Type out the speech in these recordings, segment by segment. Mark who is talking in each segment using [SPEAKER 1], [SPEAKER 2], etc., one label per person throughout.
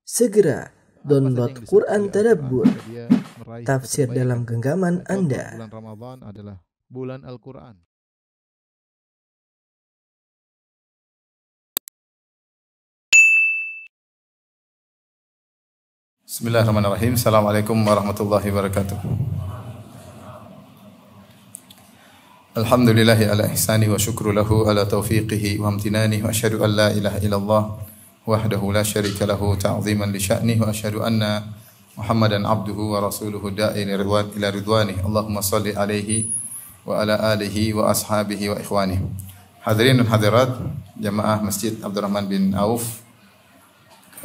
[SPEAKER 1] Segera download Quran Tadabbur, tafsir dalam genggaman Anda.
[SPEAKER 2] Bulan Ramadan adalah bulan Al-Quran.
[SPEAKER 3] Bismillahirrahmanirrahim. Assalamualaikum warahmatullahi wabarakatuh. Alhamdulillahi ala ihsani wa syukru lahu ala taufiqihi wa amtinani wa asyhadu an la ilaha illallah wahdahu la syarika lahu ta'ziman li sya'nihi wa asyhadu anna Muhammadan abduhu wa rasuluhu da'i ila ridwani. Allahumma salli alaihi wa ala alihi wa ashabihi wa ikhwani. Hadirin dan hadirat jamaah Masjid Abdurrahman bin Auf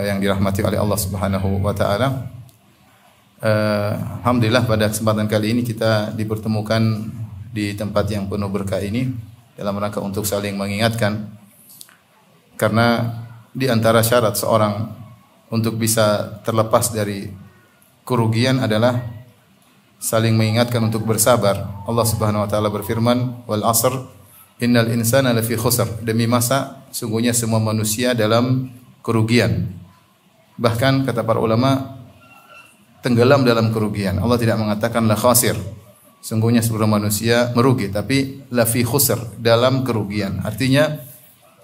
[SPEAKER 3] yang dirahmati oleh Allah Subhanahu wa taala. Alhamdulillah pada kesempatan kali ini kita dipertemukan di tempat yang penuh berkah ini dalam rangka untuk saling mengingatkan, karena di antara syarat seorang untuk bisa terlepas dari kerugian adalah saling mengingatkan untuk bersabar. Allah Subhanahu wa taala berfirman, "Wal 'asr innal insana lafi khusr." Demi masa sungguhnya semua manusia dalam kerugian. Bahkan kata para ulama tenggelam dalam kerugian. Allah tidak mengatakan la khasir, sungguhnya seluruh manusia merugi, tapi la fi khusr, dalam kerugian. Artinya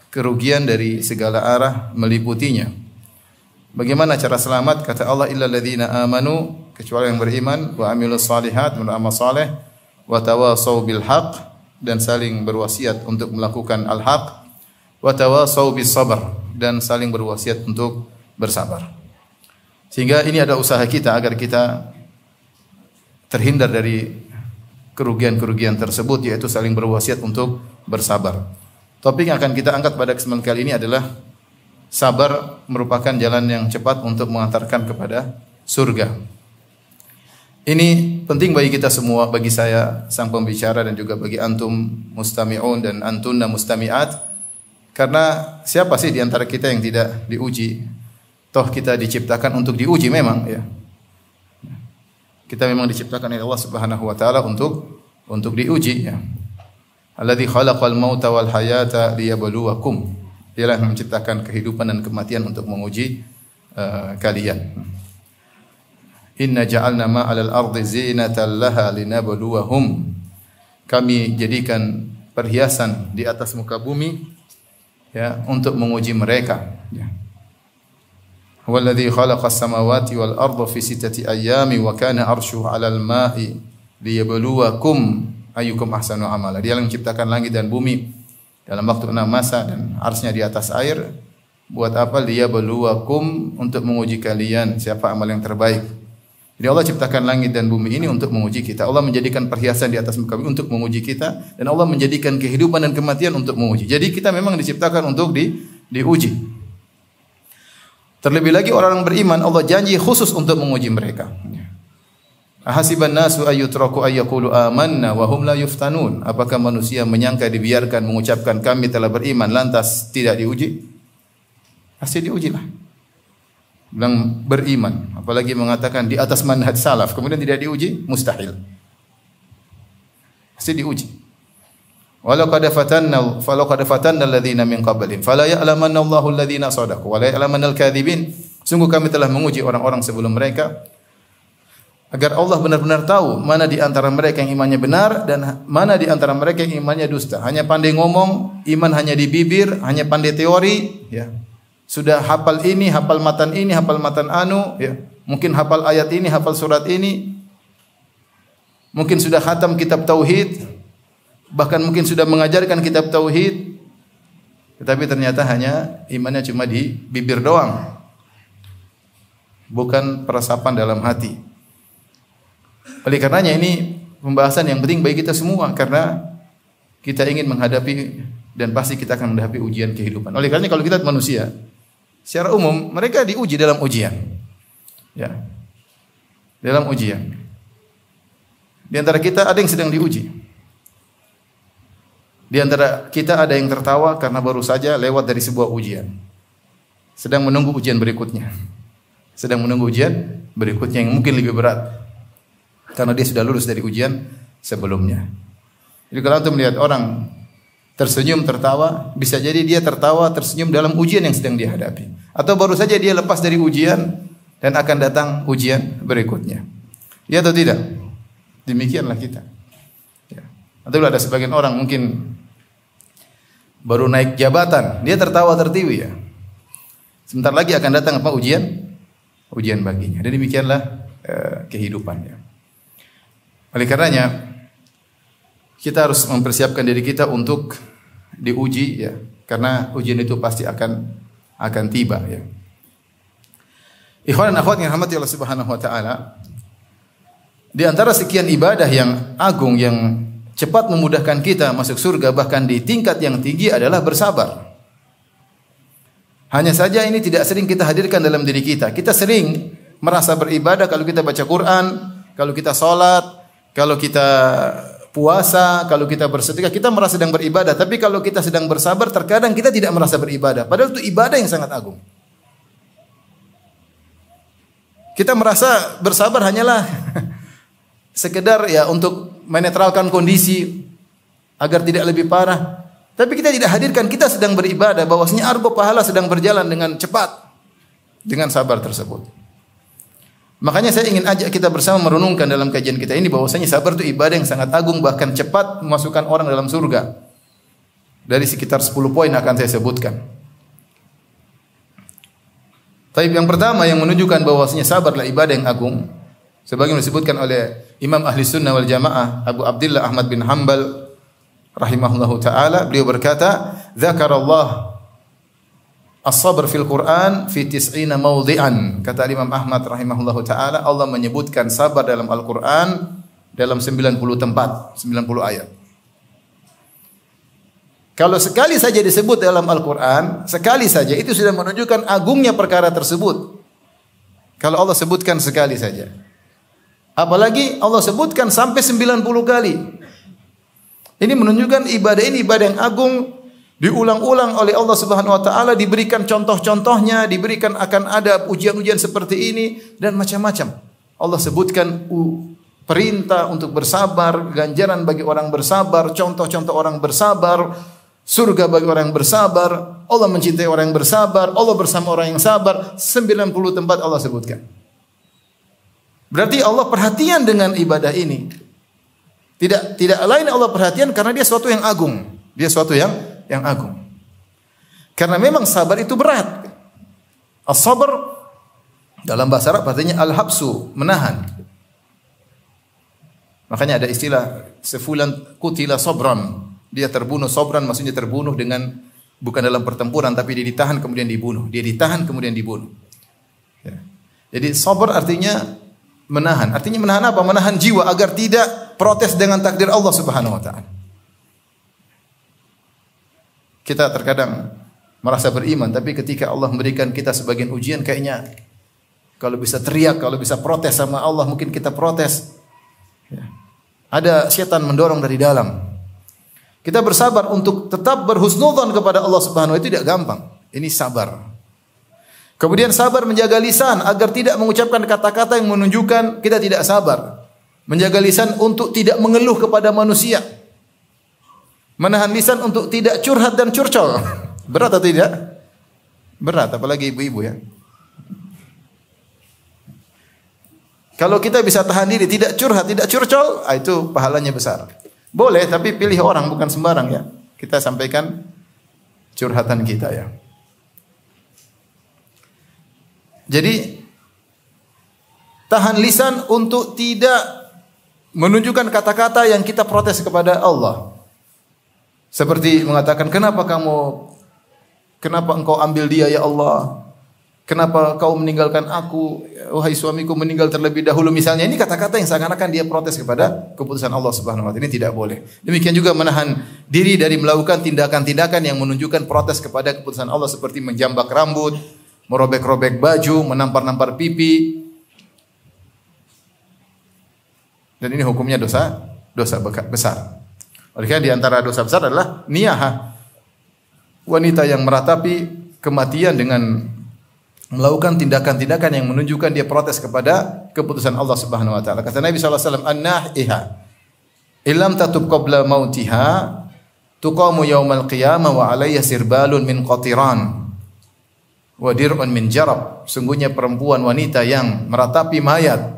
[SPEAKER 3] kerugian dari segala arah meliputinya. Bagaimana cara selamat? Kata Allah, illal ladzina amanu, kecuali yang beriman, wa amilus shalihat, beramal saleh, wa tawasau bil haq, dan saling berwasiat untuk melakukan al-haq, wa tawasau bis sabr, dan saling berwasiat untuk bersabar. Sehingga ini ada usaha kita agar kita terhindar dari kerugian-kerugian tersebut, yaitu saling berwasiat untuk bersabar. Topik yang akan kita angkat pada kesempatan kali ini adalah sabar merupakan jalan yang cepat untuk mengantarkan kepada surga. Ini penting bagi kita semua, bagi saya sang pembicara dan juga bagi antum mustami'un dan antunna mustami'at. Karena siapa sih di antara kita yang tidak diuji? Toh kita diciptakan untuk diuji memang, ya. Kita memang diciptakan oleh Allah Subhanahu wa taala untuk diuji, ya. Alladzi khalaqal mauta wal hayata liyabluwakum. Dialah yang menciptakan kehidupan dan kematian untuk menguji kalian. Inna ja'alna ma'alal ardi zinatan laha linabluwahum. Kami jadikan perhiasan di atas muka bumi, ya, untuk menguji mereka, ya. Walladzi khalaqas samawati wal arda fi sittati ayyamin wa kana 'arshuhu 'alal ma'i liyabluwakum ayyukum ahsanu amala. Dia yang menciptakan langit dan bumi dalam waktu 6 masa dan arsy-Nya di atas air. Buat apa? Liyabluwakum, untuk menguji kalian siapa amal yang terbaik. Jadi Allah ciptakan langit dan bumi ini untuk menguji kita. Allah menjadikan perhiasan di atas muka bumi untuk menguji kita, dan Allah menjadikan kehidupan dan kematian untuk menguji. Jadi kita memang diciptakan untuk diuji. Terlebih lagi orang beriman, Allah janji khusus untuk menguji mereka. Ahasiban nasu ayyutraku ayyaqulu amanna wa hum la yuftanun. Apakah manusia menyangka dibiarkan mengucapkan kami telah beriman lantas tidak diuji? Pasti diujilah. Bilang beriman, apalagi mengatakan di atas manhaj salaf kemudian tidak diuji, mustahil. Pasti diuji. Walau qad fatanna alladhina min qablihim fala ya'lamanna Allahu alladhina shadaqu wa la ya'lamanna al-kadhibin. Sungguh kami telah menguji orang-orang sebelum mereka agar Allah benar-benar tahu mana di antara mereka yang imannya benar dan mana di antara mereka yang imannya dusta. Hanya pandai ngomong, iman hanya di bibir, hanya pandai teori, ya. Sudah hafal ini, hafal matan ini, hafal matan anu, ya. Mungkin hafal ayat ini, hafal surat ini. Mungkin sudah khatam kitab tauhid, bahkan mungkin sudah mengajarkan kitab tauhid, tetapi ternyata hanya imannya cuma di bibir doang, bukan peresapan dalam hati. Oleh karenanya ini pembahasan yang penting bagi kita semua, karena kita ingin menghadapi dan pasti kita akan menghadapi ujian kehidupan. Oleh karenanya kalau kita manusia secara umum mereka diuji dalam ujian, ya, dalam ujian. Di antara kita ada yang sedang diuji. Di antara kita ada yang tertawa karena baru saja lewat dari sebuah ujian, sedang menunggu ujian berikutnya. Sedang menunggu ujian berikutnya yang mungkin lebih berat, karena dia sudah lulus dari ujian sebelumnya. Jadi kalau antum melihat orang tersenyum, tertawa, bisa jadi dia tertawa, tersenyum dalam ujian yang sedang dia hadapi. Atau baru saja dia lepas dari ujian dan akan datang ujian berikutnya. Ya atau tidak? Demikianlah kita. Ya. Atau ada sebagian orang mungkin baru naik jabatan, dia tertawa tertiwi ya. Sebentar lagi akan datang apa? Ujian baginya. Dan demikianlah kehidupannya. Oleh karenanya kita harus mempersiapkan diri kita untuk diuji ya, karena ujian itu pasti akan tiba ya. Ikhwan dan akhwat yang dirahmati Allah Subhanahu wa taala, di antara sekian ibadah yang agung yang cepat memudahkan kita masuk surga bahkan di tingkat yang tinggi adalah bersabar. Hanya saja ini tidak sering kita hadirkan dalam diri kita. Kita sering merasa beribadah kalau kita baca Quran, kalau kita salat, kalau kita puasa, kalau kita bersedekah, kita merasa sedang beribadah. Tapi kalau kita sedang bersabar, terkadang kita tidak merasa beribadah. Padahal itu ibadah yang sangat agung. Kita merasa bersabar hanyalah sekedar ya untuk menetralkan kondisi agar tidak lebih parah. Tapi kita tidak hadirkan kita sedang beribadah, bahwasanya argo pahala sedang berjalan dengan cepat dengan sabar tersebut. Makanya saya ingin ajak kita bersama merenungkan dalam kajian kita ini bahwasanya sabar itu ibadah yang sangat agung, bahkan cepat memasukkan orang dalam surga. Dari sekitar 10 poin akan saya sebutkan. Tapi yang pertama yang menunjukkan bahwasanya sabar adalah ibadah yang agung, sebagaimana disebutkan oleh Imam Ahli Sunnah wal Jamaah Abu Abdullah Ahmad bin Hanbal rahimahullahu taala, beliau berkata, "Dzakarallah as-sabr fil Quran fi 90 mawdhi'an." Kata Imam Ahmad rahimahullahu taala, Allah menyebutkan sabar dalam Al-Qur'an dalam 90 tempat, 90 ayat. Kalau sekali saja disebut dalam Al-Quran, sekali saja itu sudah menunjukkan agungnya perkara tersebut. Kalau Allah sebutkan sekali saja. Apalagi Allah sebutkan sampai 90 kali. Ini menunjukkan ibadah ini ibadah yang agung, diulang-ulang oleh Allah Subhanahu wa taala, diberikan contoh-contohnya, diberikan akan ada ujian-ujian seperti ini dan macam-macam. Allah sebutkan perintah untuk bersabar, ganjaran bagi orang bersabar, contoh-contoh orang bersabar, surga bagi orang yang bersabar, Allah mencintai orang yang bersabar, Allah bersama orang yang sabar, 90 tempat Allah sebutkan. Berarti Allah perhatian dengan ibadah ini. Tidak lain Allah perhatian karena dia suatu yang agung. Dia suatu yang agung. Karena memang sabar itu berat. As-sabr dalam bahasa Arab artinya al-habsu, menahan. Makanya ada istilah sefulan qutila sabran. Dia terbunuh, sabran maksudnya terbunuh dengan bukan dalam pertempuran tapi dia ditahan kemudian dibunuh. Dia ditahan kemudian dibunuh. Ya. Jadi sabar artinya menahan. Artinya menahan apa? Menahan jiwa agar tidak protes dengan takdir Allah Subhanahu wa taala. Kita terkadang merasa beriman tapi ketika Allah memberikan kita sebagian ujian kayaknya kalau bisa teriak, kalau bisa protes sama Allah mungkin kita protes. Ya. Ada setan mendorong dari dalam. Kita bersabar untuk tetap berhusnudzon kepada Allah Subhanahu wa taala itu tidak gampang. Ini sabar. Kemudian sabar menjaga lisan agar tidak mengucapkan kata-kata yang menunjukkan kita tidak sabar. Menjaga lisan untuk tidak mengeluh kepada manusia. Menahan lisan untuk tidak curhat dan curcol. Berat atau tidak? Berat, apalagi ibu-ibu ya. Kalau kita bisa tahan diri, tidak curhat, tidak curcol, itu pahalanya besar. Boleh, tapi pilih orang, bukan sembarang ya. Kita sampaikan curhatan kita ya. Jadi, tahan lisan untuk tidak menunjukkan kata-kata yang kita protes kepada Allah. Seperti mengatakan, kenapa engkau ambil dia ya Allah? Kenapa kau meninggalkan aku? Wahai suamiku meninggal terlebih dahulu misalnya. Ini kata-kata yang seakan-akan dia protes kepada keputusan Allah Subhanahu wa taala. Ini tidak boleh. Demikian juga menahan diri dari melakukan tindakan-tindakan yang menunjukkan protes kepada keputusan Allah seperti menjambak rambut, merobek-robek baju, menampar-nampar pipi. Dan ini hukumnya dosa besar. Oleh karena di antara dosa besar adalah niyahah. Wanita yang meratapi kematian dengan melakukan tindakan-tindakan yang menunjukkan dia protes kepada keputusan Allah Subhanahu wa taala. Kata Nabi sallallahu alaihi wasallam, "An-nahiha illam tatub qabla mautiha tuqamu yaumal qiyamah wa 'alayha sirbalun min qatiran wa dir'un min jarab. Sungguhnya perempuan wanita yang meratapi mayat,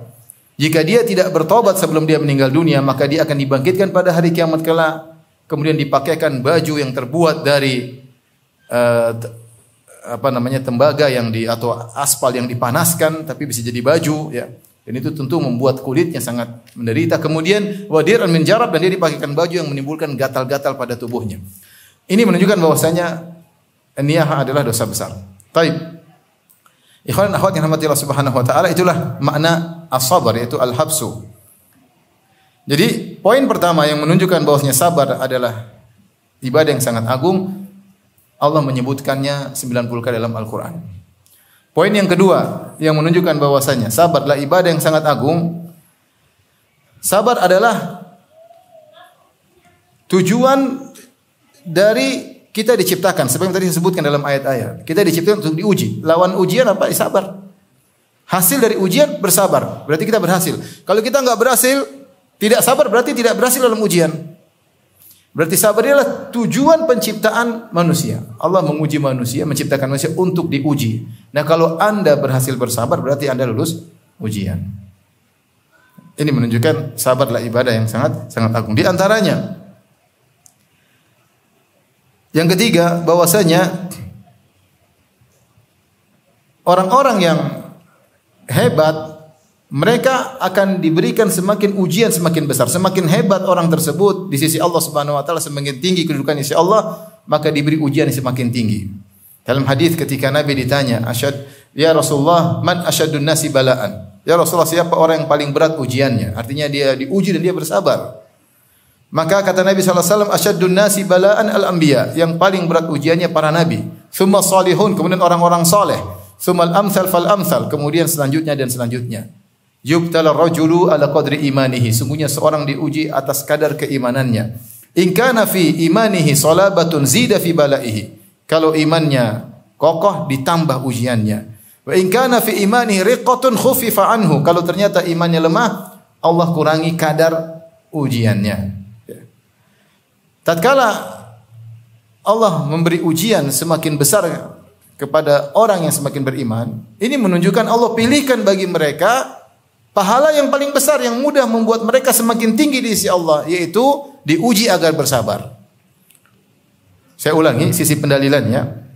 [SPEAKER 3] jika dia tidak bertobat sebelum dia meninggal dunia, maka dia akan dibangkitkan pada hari kiamat kelak, kemudian dipakaikan baju yang terbuat dari tembaga yang atau aspal yang dipanaskan tapi bisa jadi baju, ya. Dan itu tentu membuat kulitnya sangat menderita. Kemudian wadir'an min jarab, dan dia dipakaikan baju yang menimbulkan gatal-gatal pada tubuhnya. Ini menunjukkan bahwasanya niyahah adalah dosa besar. Baik. Ikhwan akhwat yang rahmati Allah Subhanahu wa taala, itulah makna as-sabar, yaitu al-habsu. Jadi, poin pertama yang menunjukkan bahwasanya sabar adalah ibadah yang sangat agung, Allah menyebutkannya 90 kali dalam Al-Qur'an. Poin yang kedua yang menunjukkan bahwasanya sabar adalah ibadah yang sangat agung. Sabar adalah tujuan dari kita diciptakan. Seperti yang tadi disebutkan dalam ayat-ayat. Kita diciptakan untuk diuji. Lawan ujian apa? Sabar. Hasil dari ujian bersabar. Berarti kita berhasil. Kalau kita enggak berhasil, tidak sabar, berarti tidak berhasil dalam ujian. Berarti sabar adalah tujuan penciptaan manusia. Allah menguji manusia, menciptakan manusia untuk diuji. Nah, kalau Anda berhasil bersabar, berarti Anda lulus ujian. Ini menunjukkan sabar adalah ibadah yang sangat agung. Di antaranya, yang ketiga, bahwasanya orang-orang yang hebat, mereka akan diberikan semakin ujian semakin besar. Semakin hebat orang tersebut di sisi Allah Subhanahu wa taala, semakin tinggi kedudukan di sisi Allah, maka diberi ujian yang semakin tinggi. Dalam hadis ketika Nabi ditanya, "Ya Rasulullah, man asyadun nasi balaan?" Ya Rasulullah, siapa orang yang paling berat ujiannya? Artinya dia diuji dan dia bersabar. Maka kata Nabi sallallahu alaihi wasallam, "Asyadun nasi balaan al-anbiya." Yang paling berat ujiannya para nabi. Tsumma salihun, kemudian orang-orang saleh. Tsumma al-amsal fal amsal, kemudian selanjutnya dan selanjutnya. Yubtala rajulu ala qadri imanihi. Sungguhnya seorang diuji atas kadar keimanannya. In kana fi imanihi salabatun zida fi balaihi. Kalau imannya kokoh ditambah ujiannya. Wa in kana fi imanihi riqatun khufifa anhu. Kalau ternyata imannya lemah, Allah kurangi kadar ujiannya. Tatkala Allah memberi ujian semakin besar kepada orang yang semakin beriman, ini menunjukkan Allah pilihkan bagi mereka pahala yang paling besar yang mudah membuat mereka semakin tinggi di sisi Allah, yaitu diuji agar bersabar. Saya ulangi sisi pendalilannya.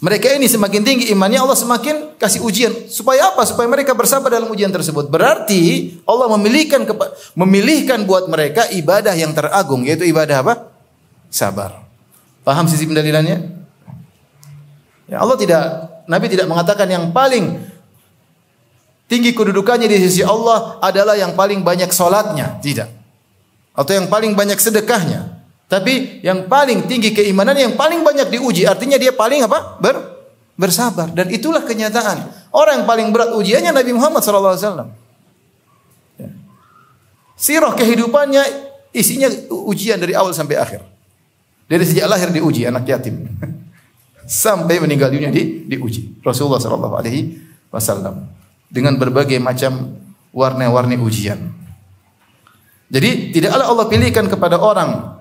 [SPEAKER 3] Mereka ini semakin tinggi imannya, Allah semakin kasih ujian. Supaya apa? Supaya mereka bersabar dalam ujian tersebut. Berarti Allah memilihkan buat mereka ibadah yang teragung, yaitu ibadah apa? Sabar. Paham sisi pendalilannya? Ya, Nabi tidak mengatakan yang paling tinggi kedudukannya di sisi Allah adalah yang paling banyak salatnya, tidak. Atau yang paling banyak sedekahnya. Tapi yang paling tinggi keimanan, yang paling banyak diuji, artinya dia paling apa? Bersabar. Dan itulah kenyataan. Orang yang paling berat ujiannya Nabi Muhammad SAW. Ya. Sirah kehidupannya isinya ujian dari awal sampai akhir. Dari sejak lahir diuji, anak yatim. Sampai meninggal dunia diuji. Rasulullah SAW. Dengan berbagai macam warna-warni ujian. Jadi tidaklah Allah pilihkan kepada orang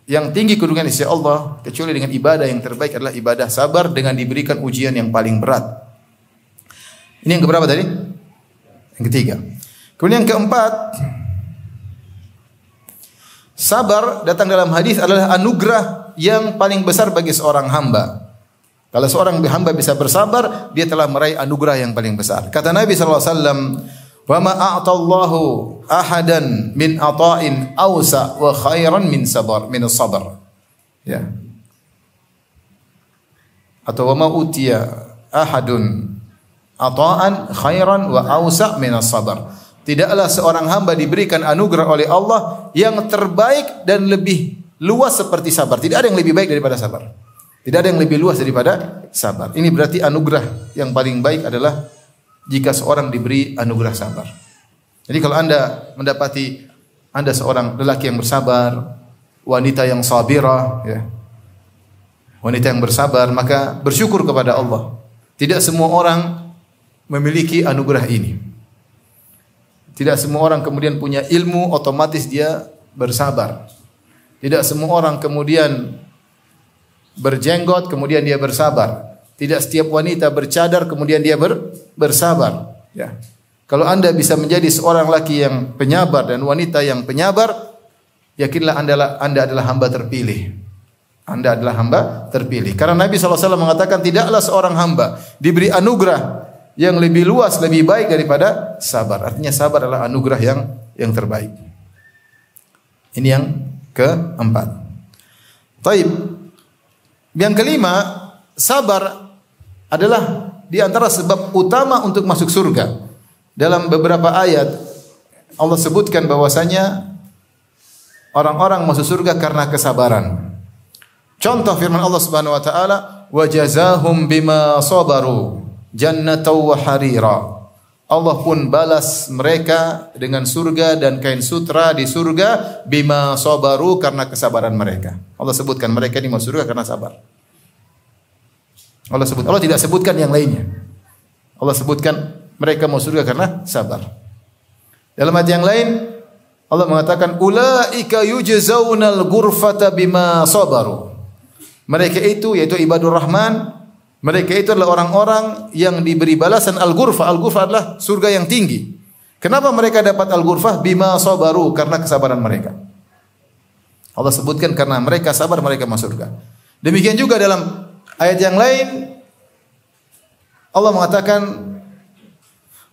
[SPEAKER 3] yang tinggi kedudukan di sisi Allah kecuali dengan ibadah yang terbaik adalah ibadah sabar dengan diberikan ujian yang paling berat. Ini yang keberapa tadi? Yang ketiga. Kemudian yang keempat, sabar datang dalam hadis adalah anugerah yang paling besar bagi seorang hamba. Kalau seorang hamba bisa bersabar, dia telah meraih anugerah yang paling besar. Kata Nabi SAW, "Wa ma a'tallahu ahadan min ata'in awsa wa khairan min as-sabr." Ya. Atau wa ma utiya ahadun ata'an khairan wa awsa min as-sabr. Tidaklah seorang hamba diberikan anugerah oleh Allah yang terbaik dan lebih luas seperti sabar. Tidak ada yang lebih baik daripada sabar. Tidak ada yang lebih luas daripada sabar. Ini berarti anugerah yang paling baik adalah jika seorang diberi anugerah sabar. Jadi kalau Anda mendapati Anda seorang lelaki yang bersabar, wanita yang sabirah, ya, wanita yang bersabar, maka bersyukur kepada Allah. Tidak semua orang memiliki anugerah ini. Tidak semua orang kemudian punya ilmu otomatis dia bersabar. Tidak semua orang kemudian berjenggot kemudian dia bersabar. Tidak setiap wanita bercadar kemudian dia bersabar. Ya. Kalau Anda bisa menjadi seorang laki yang penyabar dan wanita yang penyabar, yakinlah Anda adalah hamba terpilih. Anda adalah hamba terpilih. Karena Nabi SAW mengatakan tidaklah seorang hamba diberi anugerah yang lebih luas, lebih baik daripada sabar. Artinya sabar adalah anugerah yang terbaik. Ini yang keempat. Taib. Yang kelima, sabar adalah di antara sebab utama untuk masuk surga. Dalam beberapa ayat Allah sebutkan bahwasanya orang-orang masuk surga karena kesabaran. Contoh firman Allah Subhanahu wa taala, "Wa jazaahum bima sabaru jannatan wa harira." Allah pun balas mereka dengan surga dan kain sutra di surga bima sabaru karena kesabaran mereka. Allah sebutkan mereka ini masuk surga karena sabar. Allah tidak sebutkan yang lainnya. Allah sebutkan mereka masuk surga karena sabar. Dalam ayat yang lain Allah mengatakan ulaika yujzaunal ghurfata bima sabaru. Mereka itu yaitu ibadur rahman, mereka itu adalah orang-orang yang diberi balasan al-ghurfah. Al-ghurfah adalah surga yang tinggi. Kenapa mereka dapat al-ghurfah? Bima sabaru, karena kesabaran mereka. Allah sebutkan karena mereka sabar mereka masuk surga. Demikian juga dalam ayat yang lain Allah mengatakan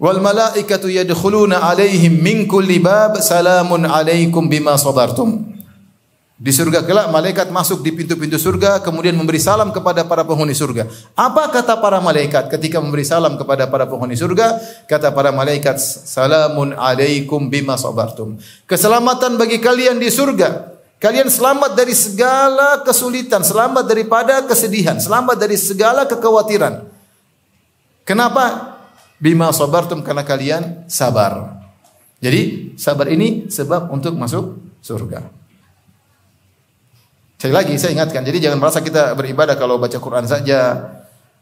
[SPEAKER 3] wal malaikatu yadkhuluna alaihim min kulli bab salamun alaikum bima sabartum. Di surga kelak malaikat masuk di pintu-pintu surga kemudian memberi salam kepada para penghuni surga. Apa kata para malaikat ketika memberi salam kepada para penghuni surga? Kata para malaikat, salamun alaikum bima sabartum. Keselamatan bagi kalian di surga. Kalian selamat dari segala kesulitan, selamat daripada kesedihan, selamat dari segala kekhawatiran. Kenapa? Bima sabartum, karena kalian sabar. Jadi sabar ini sebab untuk masuk surga. Sekali lagi saya ingatkan, jadi jangan merasa kita beribadah kalau baca Quran saja,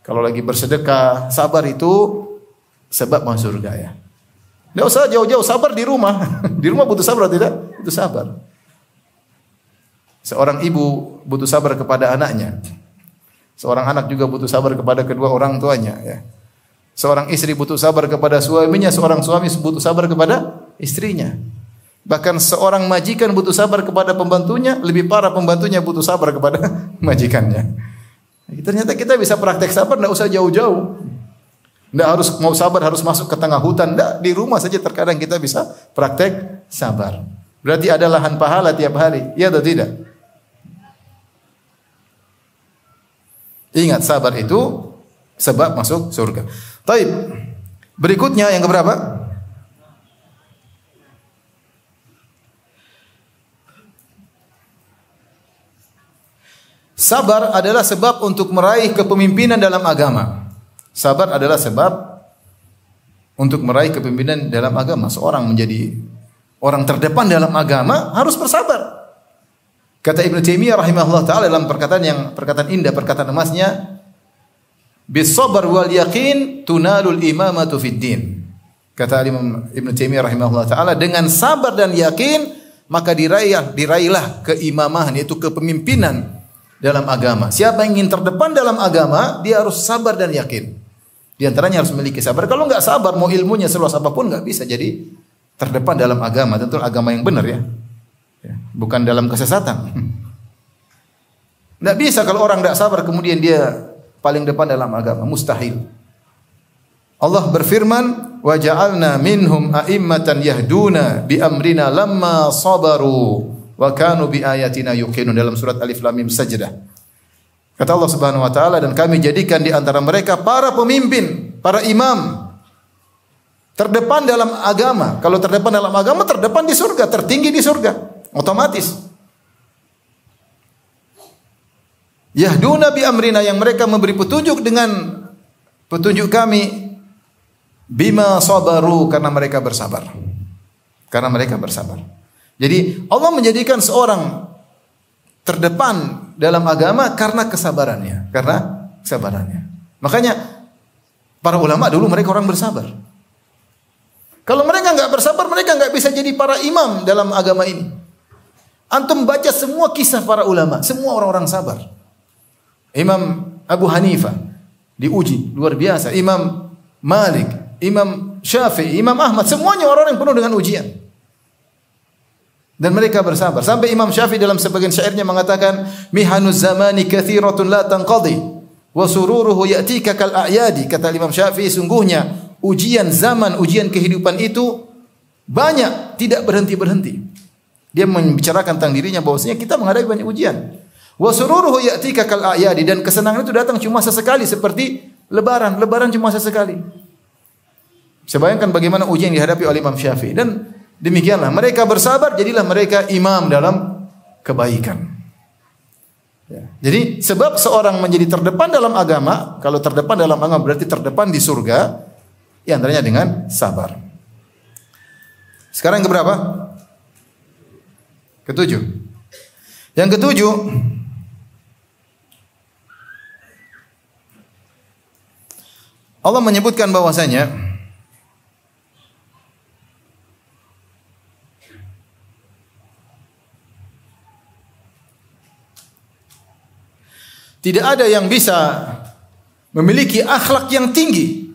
[SPEAKER 3] kalau lagi bersedekah, sabar itu sebab masuk surga ya. Tidak usah jauh-jauh, sabar di rumah. Di rumah butuh sabar atau tidak? Butuh sabar. Seorang ibu butuh sabar kepada anaknya. Seorang anak juga butuh sabar kepada kedua orang tuanya ya. Seorang istri butuh sabar kepada suaminya, seorang suami butuh sabar kepada istrinya. Bahkan seorang majikan butuh sabar kepada pembantunya, lebih parah pembantunya butuh sabar kepada majikannya. Ternyata kita bisa praktek sabar, tidak usah jauh-jauh. Tidak harus mau sabar harus masuk ke tengah hutan, tidak, di rumah saja terkadang kita bisa praktek sabar. Berarti ada lahan pahala tiap hari, ya atau tidak? Ingat, sabar itu sebab masuk surga. Taib. Berikutnya yang keberapa? Sabar adalah sebab untuk meraih kepemimpinan dalam agama. Sabar adalah sebab untuk meraih kepemimpinan dalam agama. Seorang menjadi orang terdepan dalam agama harus bersabar. Kata Ibnu Taimiyah rahimahullah taala dalam perkataan indah, perkataan emasnya, bis-sabr wal yaqin tunalul imamatu fid din. Kata Imam Ibnu Taimiyah rahimahullah taala, dengan sabar dan yakin maka diraihlah keimamahan, yaitu kepemimpinan dalam agama. Siapa yang ingin terdepan dalam agama, dia harus sabar dan yakin. Di antaranya harus memiliki sabar. Kalau enggak sabar, mau ilmunya seluas apapun enggak bisa jadi terdepan dalam agama. Tentu agama yang benar ya. Bukan dalam kesesatan. Enggak bisa kalau orang enggak sabar kemudian dia paling depan dalam agama, mustahil. Allah berfirman, "Wa ja'alna minhum a'immatan yahduna bi amrina lamma sabaru wa kanu bi ayatina yuqinun," dalam surat Alif Lam Mim Sajdah. Kata Allah Subhanahu wa taala, dan kami jadikan di antara mereka para pemimpin, para imam terdepan dalam agama. Kalau terdepan dalam agama, terdepan di surga, tertinggi di surga, otomatis. Yahduna bi amrina, yang mereka memberi petunjuk dengan petunjuk kami, bima sabaru, karena mereka bersabar. Karena mereka bersabar. Jadi Allah menjadikan seorang terdepan dalam agama karena kesabarannya, Makanya para ulama dulu mereka orang bersabar. Kalau mereka enggak bersabar, mereka enggak bisa jadi para imam dalam agama ini. Antum baca semua kisah para ulama, semua orang-orang sabar. Imam Abu Hanifah diuji luar biasa, Imam Malik, Imam Syafi'i, Imam Ahmad, semuanya orang yang penuh dengan ujian. Dan mereka bersabar. Sampai Imam Syafi'i dalam sebagian syairnya mengatakan, mihanuz zamani kathiratun la tanqadi wa sururuhu ya'tika kal a'yadi. Kata Imam Syafi'i, sungguhnya ujian zaman, ujian kehidupan itu banyak, tidak berhenti-berhenti. Dia membicarakan tentang dirinya bahwasanya kita menghadapi banyak ujian. Wa sururuhu ya'tika kal a'yadi, dan kesenangan itu datang cuma sesekali seperti lebaran. Lebaran cuma sesekali. Saya bayangkan bagaimana ujian yang dihadapi oleh Imam Syafi'i, dan demikianlah mereka bersabar, jadilah mereka imam dalam kebaikan. Ya. Jadi sebab seorang menjadi terdepan dalam agama, kalau terdepan dalam agama berarti terdepan di surga, ya antaranya dengan sabar. Sekarang yang keberapa? Ketujuh. Yang ketujuh, Allah menyebutkan bahwasanya tidak ada yang bisa memiliki akhlak yang tinggi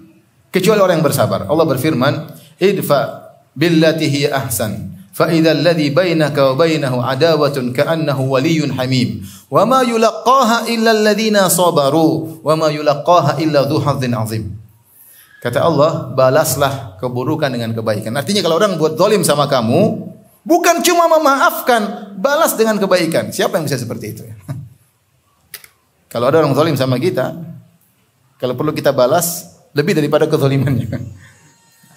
[SPEAKER 3] kecuali orang yang bersabar. Allah berfirman, "Idfa billati hiya ahsan, fa idzal ladzi bainaka wa bainahu adawatun ka'annahu waliyyun hamim, wa ma yulaqqaha illa alladziina sabaru, wa ma yulaqqaha illa dzu hazzin 'azim." Kata Allah, balaslah keburukan dengan kebaikan. Artinya kalau orang buat zalim sama kamu, bukan cuma memaafkan, balas dengan kebaikan. Siapa yang bisa seperti itu? Kalau ada orang zalim sama kita, kalau perlu kita balas lebih daripada kezalimannya.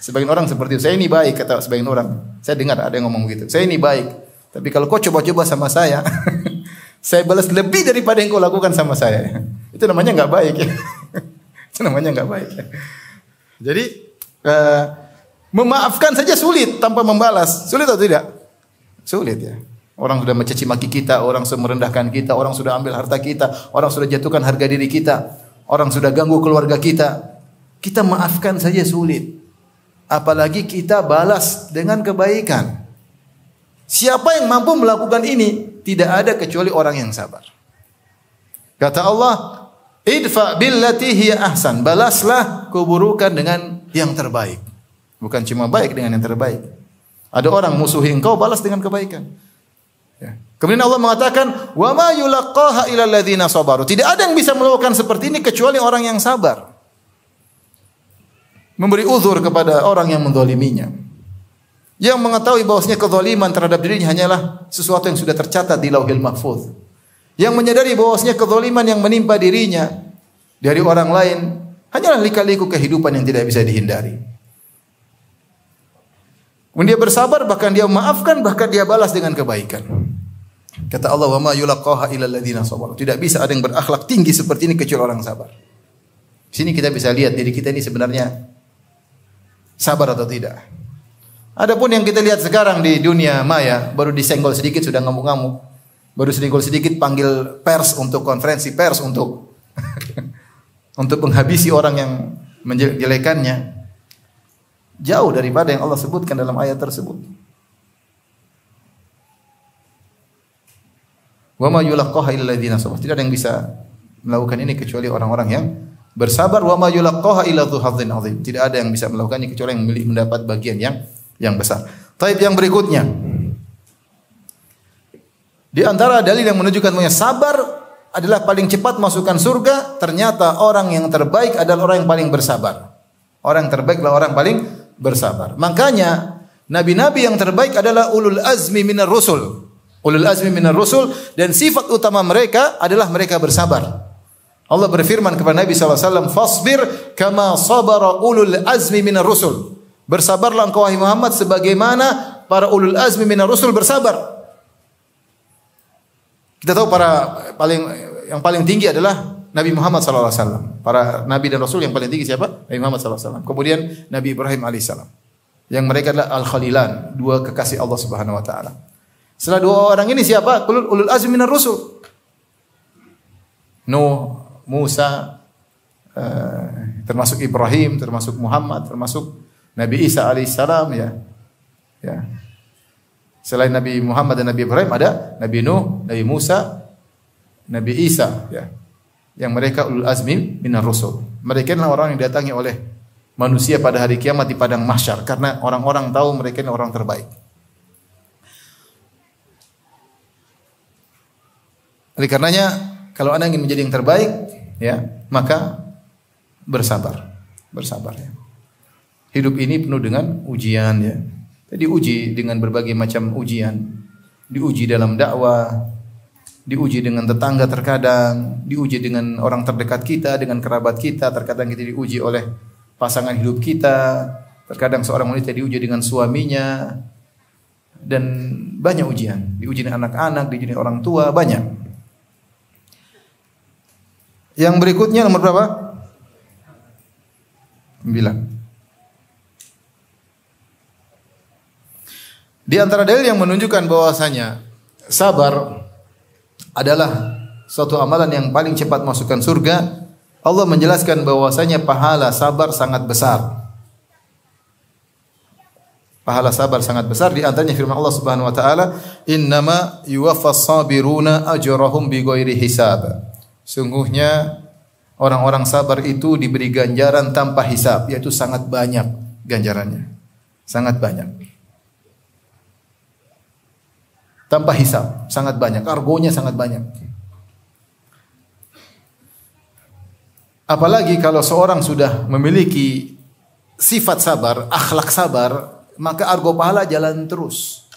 [SPEAKER 3] Sebagian orang seperti itu. Saya ini baik, kata sebagian orang. Saya dengar ada yang ngomong begitu. Saya ini baik, tapi kalau kau coba-coba sama saya, saya balas lebih daripada yang kau lakukan sama saya. Itu namanya nggak baik. Itu namanya nggak baik. Jadi memaafkan saja sulit tanpa membalas. Sulit atau tidak? Sulit ya. Orang sudah mencaci maki kita, orang sudah merendahkan kita, orang sudah ambil harta kita, orang sudah jatuhkan harga diri kita, orang sudah ganggu keluarga kita. Kita maafkan saja sulit. Apalagi kita balas dengan kebaikan. Siapa yang mampu melakukan ini? Tidak ada kecuali orang yang sabar. Kata Allah, idfa billati hiya ahsan. Balaslah keburukan dengan yang terbaik. Bukan cuma baik dengan yang terbaik. Ada orang musuhi engkau, balas dengan kebaikan. Ya. Kemudian Allah mengatakan, wa ma yulaqqaha illa alladziina sabaru. Tidak ada yang bisa melakukan seperti ini kecuali orang yang sabar. Memberi uzur kepada orang yang menzaliminya. Yang mengetahui bahwasanya kezaliman terhadap dirinya hanyalah sesuatu yang sudah tercatat di Lauhil Mahfuz. Yang menyadari bahwasanya kezaliman yang menimpa dirinya dari orang lain hanyalah lika-liku kehidupan yang tidak bisa dihindari. Kemudian dia bersabar, bahkan dia memaafkan, bahkan dia balas dengan kebaikan. Kata Allah, wa ma yulaqqaha illa alladziina sabaru. Tidak bisa ada yang berakhlak tinggi seperti ini kecuali orang sabar. Sini kita bisa lihat diri kita ini sebenarnya sabar atau tidak. Adapun yang kita lihat sekarang di dunia maya, baru disenggol sedikit sudah ngamuk-ngamuk. Baru disenggol sedikit panggil pers untuk konferensi pers untuk untuk menghabisi orang yang menjelekannya. Jauh daripada yang Allah sebutkan dalam ayat tersebut. Wa ma yulaqqaha illa alladziina sabaru. Tidak ada yang bisa melakukan ini kecuali orang-orang yang bersabar. Wa ma yulaqqaha illa dzu hazzin 'azim. Tidak ada yang bisa melakukannya kecuali yang mendapat bagian yang besar. Taib yang berikutnya. Di antara dalil yang menunjukkan bahwa sabar adalah paling cepat masukkan surga, ternyata orang yang terbaik adalah orang yang paling bersabar. Orang yang terbaik adalah orang paling bersabar. Makanya nabi-nabi yang terbaik adalah ulul azmi minar rusul. Ulul azmi minar rusul, dan sifat utama mereka adalah mereka bersabar. Allah berfirman kepada Nabi SAW, fasbir kama sabara ulul azmi minar rusul. Bersabarlah engkau wahai Muhammad sebagaimana para ulul azmi minar rusul bersabar. Kita tahu yang paling tinggi adalah Nabi Muhammad SAW. Para nabi dan rasul yang paling tinggi siapa? Nabi Muhammad SAW. Kemudian Nabi Ibrahim AS. Yang mereka adalah Al-Khalilan, dua kekasih Allah Subhanahu Wa Taala. Setelah dua orang ini siapa? Ulul azmi minar rusul. Nuh, Musa, termasuk Ibrahim, termasuk Muhammad, termasuk Nabi Isa AS. Ya. Selain Nabi Muhammad dan Nabi Ibrahim ada Nabi Nuh, Nabi Musa, Nabi Isa, ya. Yang mereka ulul azmi minar rusul. Mereka adalah orang yang didatangi oleh manusia pada hari kiamat di padang mahsyar karena orang-orang tahu mereka ini orang terbaik. Oleh karenanya, kalau Anda ingin menjadi yang terbaik, ya, maka bersabar. Bersabar, ya. Hidup ini penuh dengan ujian, ya. Diuji dengan berbagai macam ujian. Diuji dalam dakwah, diuji dengan tetangga terkadang, diuji dengan orang terdekat kita, dengan kerabat kita, terkadang kita diuji oleh pasangan hidup kita, terkadang seorang wanita diuji dengan suaminya, dan banyak ujian. Diuji dengan anak-anak, diuji dengan orang tua, banyak. Yang berikutnya nomor berapa? 9. Di antara dalil yang menunjukkan bahwasanya sabar adalah suatu amalan yang paling cepat masukkan surga, Allah menjelaskan bahwasanya pahala sabar sangat besar. Pahala sabar sangat besar, di antaranya firman Allah Subhanahu wa taala, "Innama yuwaffas sabiruna ajrahum bighairi hisab." Sungguhnya orang-orang sabar itu diberi ganjaran tanpa hisab, yaitu sangat banyak ganjarannya. Sangat banyak. Tanpa hisab, sangat banyak. Argonya sangat banyak. Apalagi kalau seorang sudah memiliki sifat sabar, akhlak sabar, maka argo pahala jalan terus.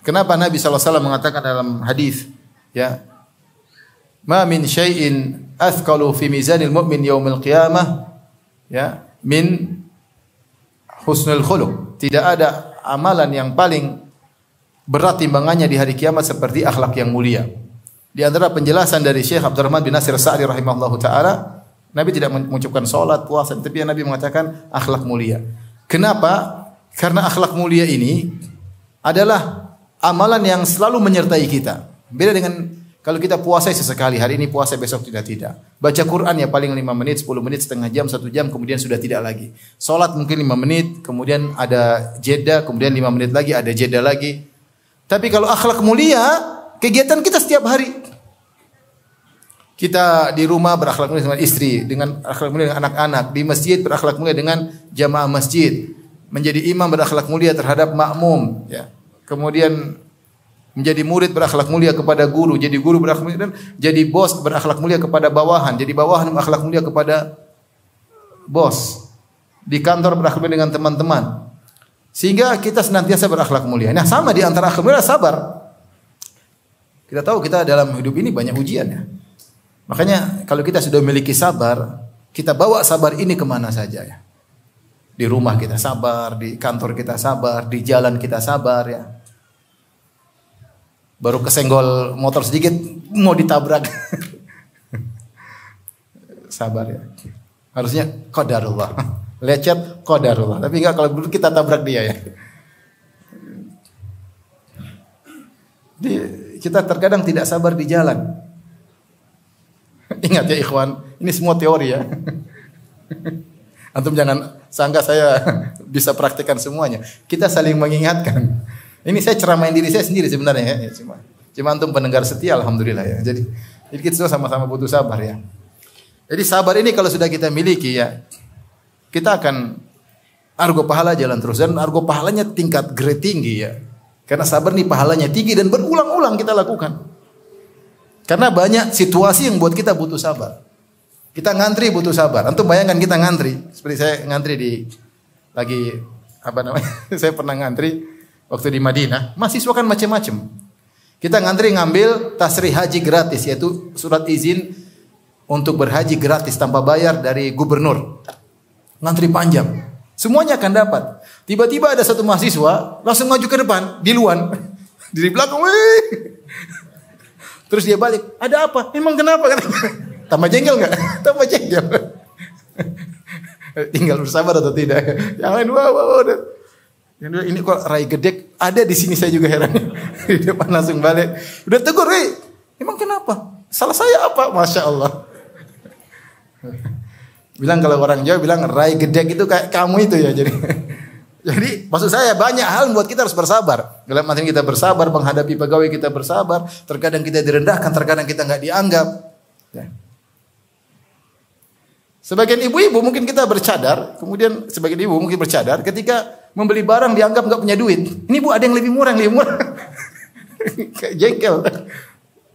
[SPEAKER 3] Kenapa Nabi SAW mengatakan dalam hadis, ya, ma min syai'in athqalu fi mizanil mu'min yaumil qiyamah, ya, min husnul khuluq. Tidak ada amalan yang paling berat timbangannya di hari kiamat seperti akhlak yang mulia. Di antara penjelasan dari Syekh Abdurrahman bin Nasir Sa'di rahimahullahu taala, Nabi tidak mengucapkan salat, puasa, tapi Nabi mengatakan akhlak mulia. Kenapa? Karena akhlak mulia ini adalah amalan yang selalu menyertai kita. Beda dengan kalau kita puasa sesekali, hari ini puasa, besok tidak. Baca Quran ya paling 5 menit, 10 menit, setengah jam, 1 jam, kemudian sudah tidak lagi. Salat mungkin 5 menit, kemudian ada jeda, kemudian 5 menit lagi, ada jeda lagi. Tapi kalau akhlak mulia, kegiatan kita setiap hari. Kita di rumah berakhlak mulia dengan istri, dengan akhlak mulia dengan anak-anak, di masjid berakhlak mulia dengan jamaah masjid, menjadi imam berakhlak mulia terhadap makmum, ya. Kemudian menjadi murid berakhlak mulia kepada guru, jadi guru berakhlak mulia, dan jadi bos berakhlak mulia kepada bawahan, jadi bawahan berakhlak mulia kepada bos. Di kantor berakhlak mulia dengan teman-teman. Sehingga kita senantiasa berakhlak mulia. Nah, sama di antara akhlak mulia sabar. Kita tahu kita dalam hidup ini banyak ujian, ya. Makanya kalau kita sudah memiliki sabar, kita bawa sabar ini kemana saja, ya. Di rumah kita sabar, di kantor kita sabar, di jalan kita sabar, ya. Baru kesenggol motor sedikit mau ditabrak. Sabar, ya. Harusnya qadarullah. Lecet qadarullah. Tapi enggak kalau dulu kita tabrak dia, ya. Kita terkadang tidak sabar di jalan. Ingat ya ikhwan, ini semua teori, ya. Antum jangan sangka saya bisa praktikkan semuanya. Kita saling mengingatkan. Ini saya ceramain diri saya sendiri sebenarnya, ya. Cuma antum pendengar setia, alhamdulillah, ya. Jadi kita sama-sama butuh sabar, ya. Jadi sabar ini kalau sudah kita miliki, ya, kita akan argo pahala jalan terus, dan argo pahalanya tingkat grade tinggi, ya. Karena sabar ini pahalanya tinggi dan berulang-ulang kita lakukan. Karena banyak situasi yang buat kita butuh sabar. Kita ngantri butuh sabar. Antum bayangkan kita ngantri, seperti saya ngantri saya pernah ngantri waktu di Madinah. Mahasiswa kan macam-macam. Kita ngantri ngambil tasrih haji gratis, yaitu surat izin untuk berhaji gratis tanpa bayar dari gubernur. Ngantri panjang. Semuanya akan dapat. Tiba-tiba ada satu mahasiswa langsung maju ke depan, diluan. Di belakang, wih. Terus dia balik, ada apa? Emang kenapa? Tambah jengkel nggak? Tambah jengkel. Tinggal bersabar atau tidak? Yang lain, wow. Ini kok rai gedek ada di sini, saya juga heran. Di depan langsung balik. Udah tegur, emang kenapa? Salah saya apa? Masya Allah. Bilang kalau orang Jawa bilang rai gedek itu kayak kamu itu, ya. Jadi Jadi maksud saya banyak hal membuat kita harus bersabar. Dalam arti kita bersabar menghadapi pegawai, kita bersabar. Terkadang kita direndahkan, terkadang kita nggak dianggap. Ya. Sebagian ibu-ibu mungkin kita bercadar, kemudian sebagian ibu mungkin bercadar ketika membeli barang dianggap nggak punya duit. Ini bu ada yang lebih murah, Kayak jengkel.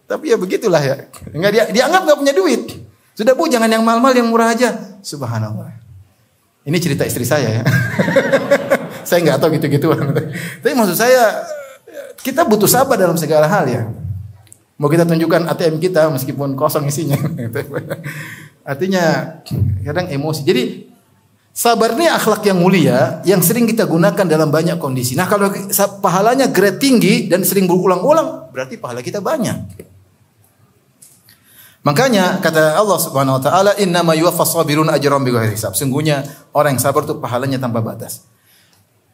[SPEAKER 3] Tapi ya begitulah ya. Nggak dianggap nggak punya duit. Sudah bu jangan yang mahal-mahal, yang murah aja. Subhanallah. Ini cerita istri saya ya. Saya nggak tahu gitu-gitu. Tapi maksud saya kita butuh sabar dalam segala hal ya. Mau kita tunjukkan ATM kita meskipun kosong isinya. Artinya kadang emosi. Jadi sabar ini akhlak yang mulia yang sering kita gunakan dalam banyak kondisi. Nah kalau pahalanya grade tinggi dan sering berulang-ulang, berarti pahala kita banyak. Makanya kata Allah Subhanahu wa taala, "Innama yuwaffas sabiruna ajrahum bighairi hisab." Sungguhnya orang yang sabar itu pahalanya tanpa batas.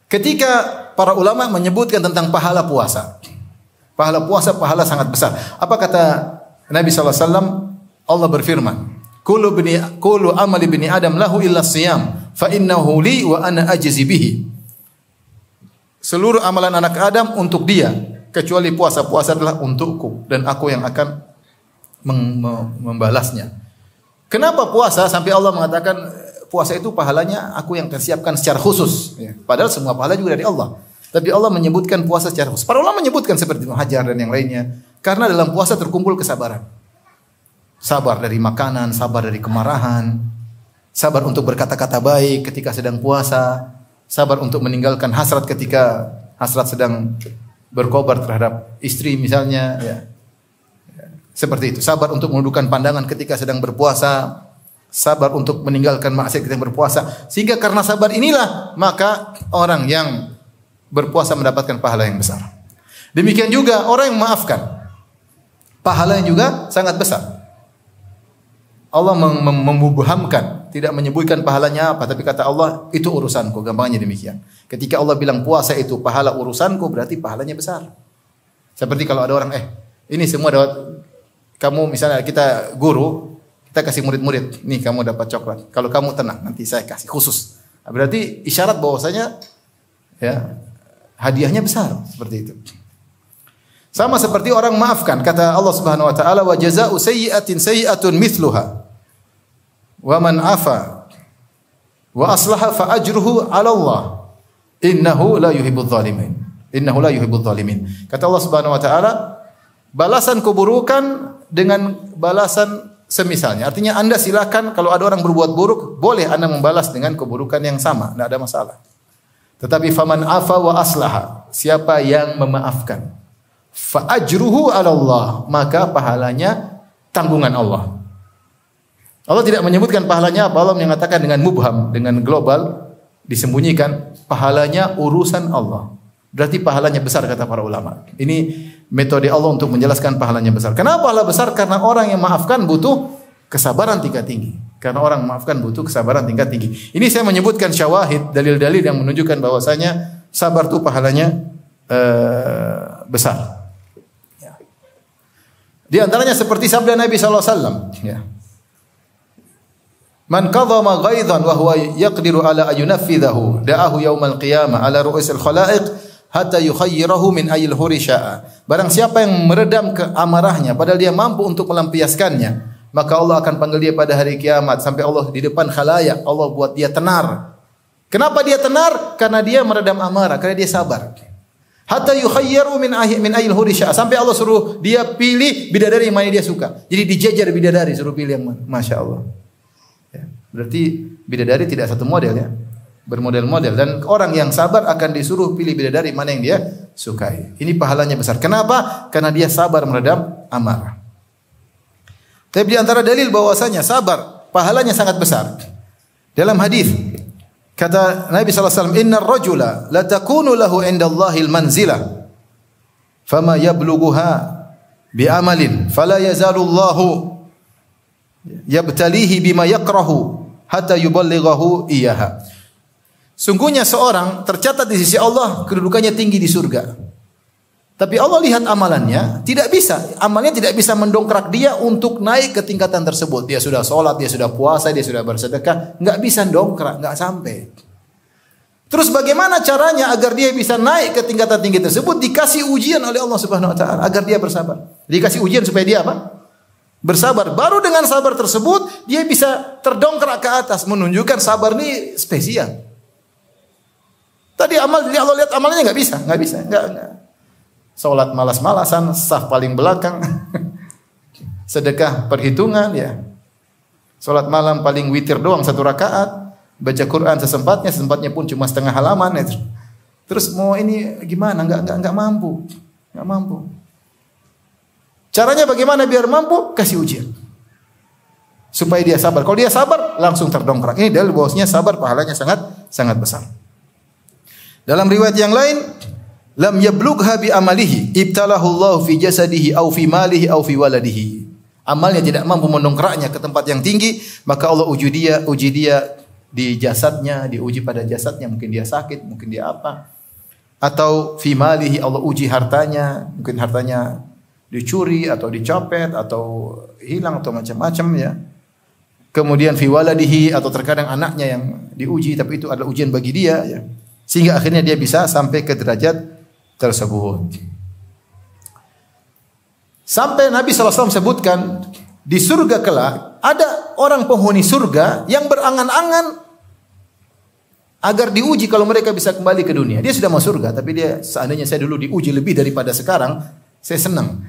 [SPEAKER 3] Ketika para ulama menyebutkan tentang pahala puasa. Pahala puasa pahala sangat besar. Apa kata Nabi sallallahu alaihi wasallam? Allah berfirman, Kullu amali bini Adam lahu illa siyam fa innahu li wa ana ajzi bihi. Seluruh amalan anak Adam untuk dia kecuali puasa. Puasa adalah untukku dan aku yang akan membalasnya. Kenapa puasa sampai Allah mengatakan puasa itu pahalanya aku yang akan siapkan secara khusus ya. Padahal semua pahala juga dari Allah. Tapi Allah menyebutkan puasa secara khusus. Para ulama menyebutkan seperti Ibnu Hajar dan yang lainnya karena dalam puasa terkumpul kesabaran. Sabar dari makanan, sabar dari kemarahan, sabar untuk berkata-kata baik ketika sedang puasa, sabar untuk meninggalkan hasrat ketika hasrat sedang berkobar terhadap istri misalnya, ya. Seperti itu. Sabar untuk menundukkan pandangan ketika sedang berpuasa, sabar untuk meninggalkan maksiat ketika berpuasa. Sehingga karena sabar inilah maka orang yang berpuasa mendapatkan pahala yang besar. Demikian juga orang yang memaafkan, pahalanya juga sangat besar. Allah membuhamkan, tidak menyebutkan pahalanya apa, tapi kata Allah itu urusanku, gampangnya demikian. Ketika Allah bilang puasa itu pahala urusanku, berarti pahalanya besar. Seperti kalau ada orang, ini semua dapat, kamu misalnya kita guru, kita kasih murid-murid, nih kamu dapat coklat. Kalau kamu tenang, nanti saya kasih khusus. Berarti isyarat bahwasanya ya hadiahnya besar, seperti itu. Sama seperti orang maafkan, kata Allah Subhanahu wa taala, wa jazaa'u sayyi'atin sayyi'atun mithluha. Wa man afa wa aslaha fa ajruhu 'ala Allah. Innahu la yuhibbudz zalimin. Innahu la yuhibbudz zalimin. Kata Allah Subhanahu wa taala, balasan keburukan dengan balasan semisalnya. Artinya Anda silakan kalau ada orang berbuat buruk, boleh Anda membalas dengan keburukan yang sama, tidak ada masalah. Tetapi faman afa wa aslaha, siapa yang memaafkan, fa ajruhu 'ala Allah, maka pahalanya tanggungan Allah. Allah tidak menyebutkan pahalanya apa, Allah menyatakan dengan mubham, dengan global, disembunyikan, pahalanya urusan Allah. Berarti pahalanya besar kata para ulama. Ini metode Allah untuk menjelaskan pahalanya besar. Kenapa pahala besar? Karena orang yang maafkan butuh kesabaran tingkat tinggi. Karena orang memaafkan butuh kesabaran tingkat tinggi. Ini saya menyebutkan syawahid, dalil-dalil yang menunjukkan bahwasanya sabar itu pahalanya besar. Ya. Di antaranya seperti sabda Nabi sallallahu alaihi wasallam, ya. Man qadhama ghaidhan wa huwa yaqdiru ala ayunafidhahu da'ahu yaumal qiyamah ala ru'usil khalaiq hatta yukhayyirahu min ayil huri sya'a. Barang siapa yang meredam keamarahnya padahal dia mampu untuk melampiaskannya, maka Allah akan panggil dia pada hari kiamat sampai Allah di depan khalayak, Allah buat dia tenar. Kenapa dia tenar? Karena dia meredam amarah, karena dia sabar. Hatta yukhayyaru min ayil huri sya'a, sampai Allah suruh dia pilih bidadari yang mana dia suka. Jadi dijejer bidadari, suruh pilih yang mana. Masya Allah. Ya. Berarti bidadari tidak satu model ya, bermodel-model, dan orang yang sabar akan disuruh pilih bidadari mana yang dia sukai. Ini pahalanya besar. Kenapa? Karena dia sabar meredam amarah. Tapi di antara dalil bahwasanya sabar pahalanya sangat besar. Dalam hadis kata Nabi sallallahu alaihi wasallam, "Innar rajula la takunu lahu 'indallahil manzilah fama yablughuha bi amalin fala yazalullahu yabtalihi bima yakrahu hatta yuballighahu iyyaha." Sungguhnya seorang tercatat di sisi Allah kedudukannya tinggi di surga. Tapi Allah lihat amalannya, amalnya tidak bisa mendongkrak dia untuk naik ke tingkatan tersebut. Dia sudah sholat, dia sudah puasa, dia sudah bersedekah, enggak bisa dongkrak, enggak sampai. Terus bagaimana caranya agar dia bisa naik ke tingkatan tinggi tersebut? Dikasih ujian oleh Allah Subhanahu wa taala agar dia bersabar. Dikasih ujian supaya dia apa? Bersabar. Baru dengan sabar tersebut dia bisa terdongkrak ke atas, menunjukkan sabar ini spesial. Tadi dia Allah lihat amalnya enggak bisa. Salat malas-malasan, saf paling belakang. Sedekah perhitungan ya. Salat malam paling witir doang 1 rakaat. Baca Quran sesempatnya pun cuma setengah halaman ya. Terus mau ini gimana? Enggak mampu. Caranya bagaimana biar mampu? Kasih ujian. Supaya dia sabar. Kalau dia sabar, langsung terdongkrak. Ini dalil bahwasanya sabar pahalanya sangat besar. Dalam riwayat yang lain, lam yablugha bi amalihi, ibtalahu Allah fi jasadihi au fi malihi au fi waladihi. Amalnya tidak mampu mendongkraknya ke tempat yang tinggi, maka Allah uji dia di jasadnya, diuji pada jasadnya, mungkin dia sakit, mungkin dia apa. Atau fi malihi, Allah uji hartanya, mungkin hartanya dicuri atau dicopet atau hilang atau macam-macam ya. Kemudian fi waladihi, atau terkadang anaknya yang diuji, tapi itu adalah ujian bagi dia ya. Sehingga akhirnya dia bisa sampai ke derajat tersebut. Sampai Nabi SAW sebutkan di surga kelak ada orang penghuni surga yang berangan-angan agar diuji kalau mereka bisa kembali ke dunia. Dia sudah masuk surga, tapi dia seandainya saya dulu diuji lebih daripada sekarang, saya senang.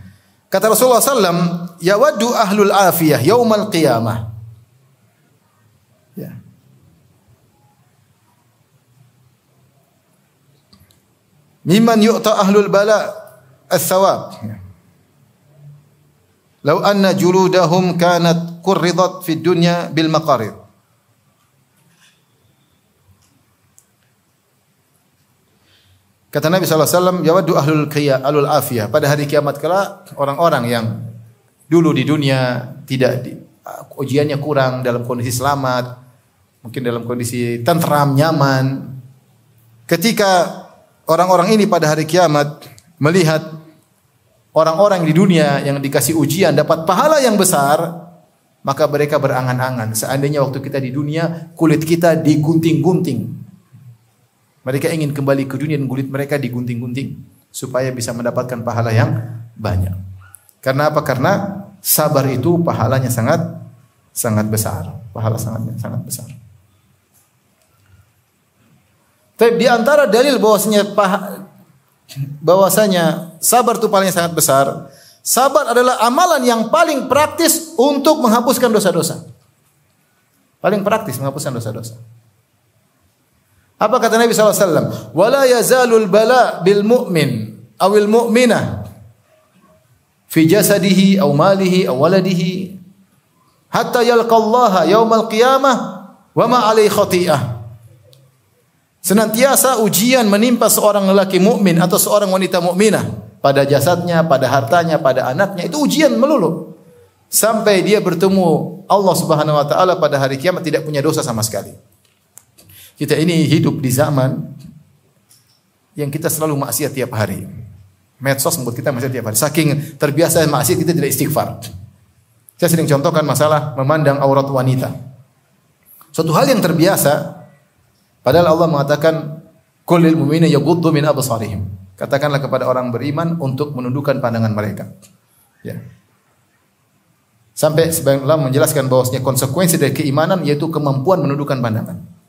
[SPEAKER 3] Kata Rasulullah SAW, yawaddu ahlul afiyah yaumal qiyamah. Ya. Mimman yu'ta ahlul bala as-sawab. Lau anna juludahum kanat qurridat fid dunya bil maqarid. Kata Nabi SAW, yawaddu ahlul afiyah. Pada hari kiamat kelak, orang-orang yang dulu di dunia ujiannya kurang, dalam kondisi selamat, mungkin dalam kondisi tentram, nyaman. Ketika orang-orang ini pada hari kiamat melihat orang-orang di dunia yang dikasih ujian dapat pahala yang besar, maka mereka berangan-angan, seandainya waktu kita di dunia kulit kita digunting-gunting. Mereka ingin kembali ke dunia dan kulit mereka digunting-gunting supaya bisa mendapatkan pahala yang banyak. Karena apa? Karena sabar itu pahalanya sangat besar. Pahala sangat besar. Tapi di antara dalil bahwasanya sabar itu paling sangat besar. Sabar adalah amalan yang paling praktis untuk menghapuskan dosa-dosa. Paling praktis menghapuskan dosa-dosa. Apa kata Nabi SAW? Wala yazalul bala bil mu'min awil mu'minah fi jasadihi aw malihi aw waladihi hatta yalqallaha yaumal qiyamah wa ma alaihi khati'ah. Senantiasa ujian menimpa seorang lelaki mukmin atau seorang wanita mukminah pada jasadnya, pada hartanya, pada anaknya. Itu ujian melulu sampai dia bertemu Allah Subhanahu wa taala pada hari kiamat tidak punya dosa sama sekali. Kita ini hidup di zaman yang kita selalu maksiat tiap hari. Medsos membuat kita maksiat tiap hari. Saking terbiasa maksiat kita tidak istighfar. Saya sering contohkan masalah memandang aurat wanita. Suatu hal yang terbiasa. Padahal Allah mengatakan qul lil mu'minina yaghuddu min absarihim. Katakanlah kepada orang beriman untuk menundukkan pandangan mereka. Ya. Sampai sebagian ulama menjelaskan bahwasanya konsekuensi dari keimanan yaitu kemampuan menundukkan pandangan.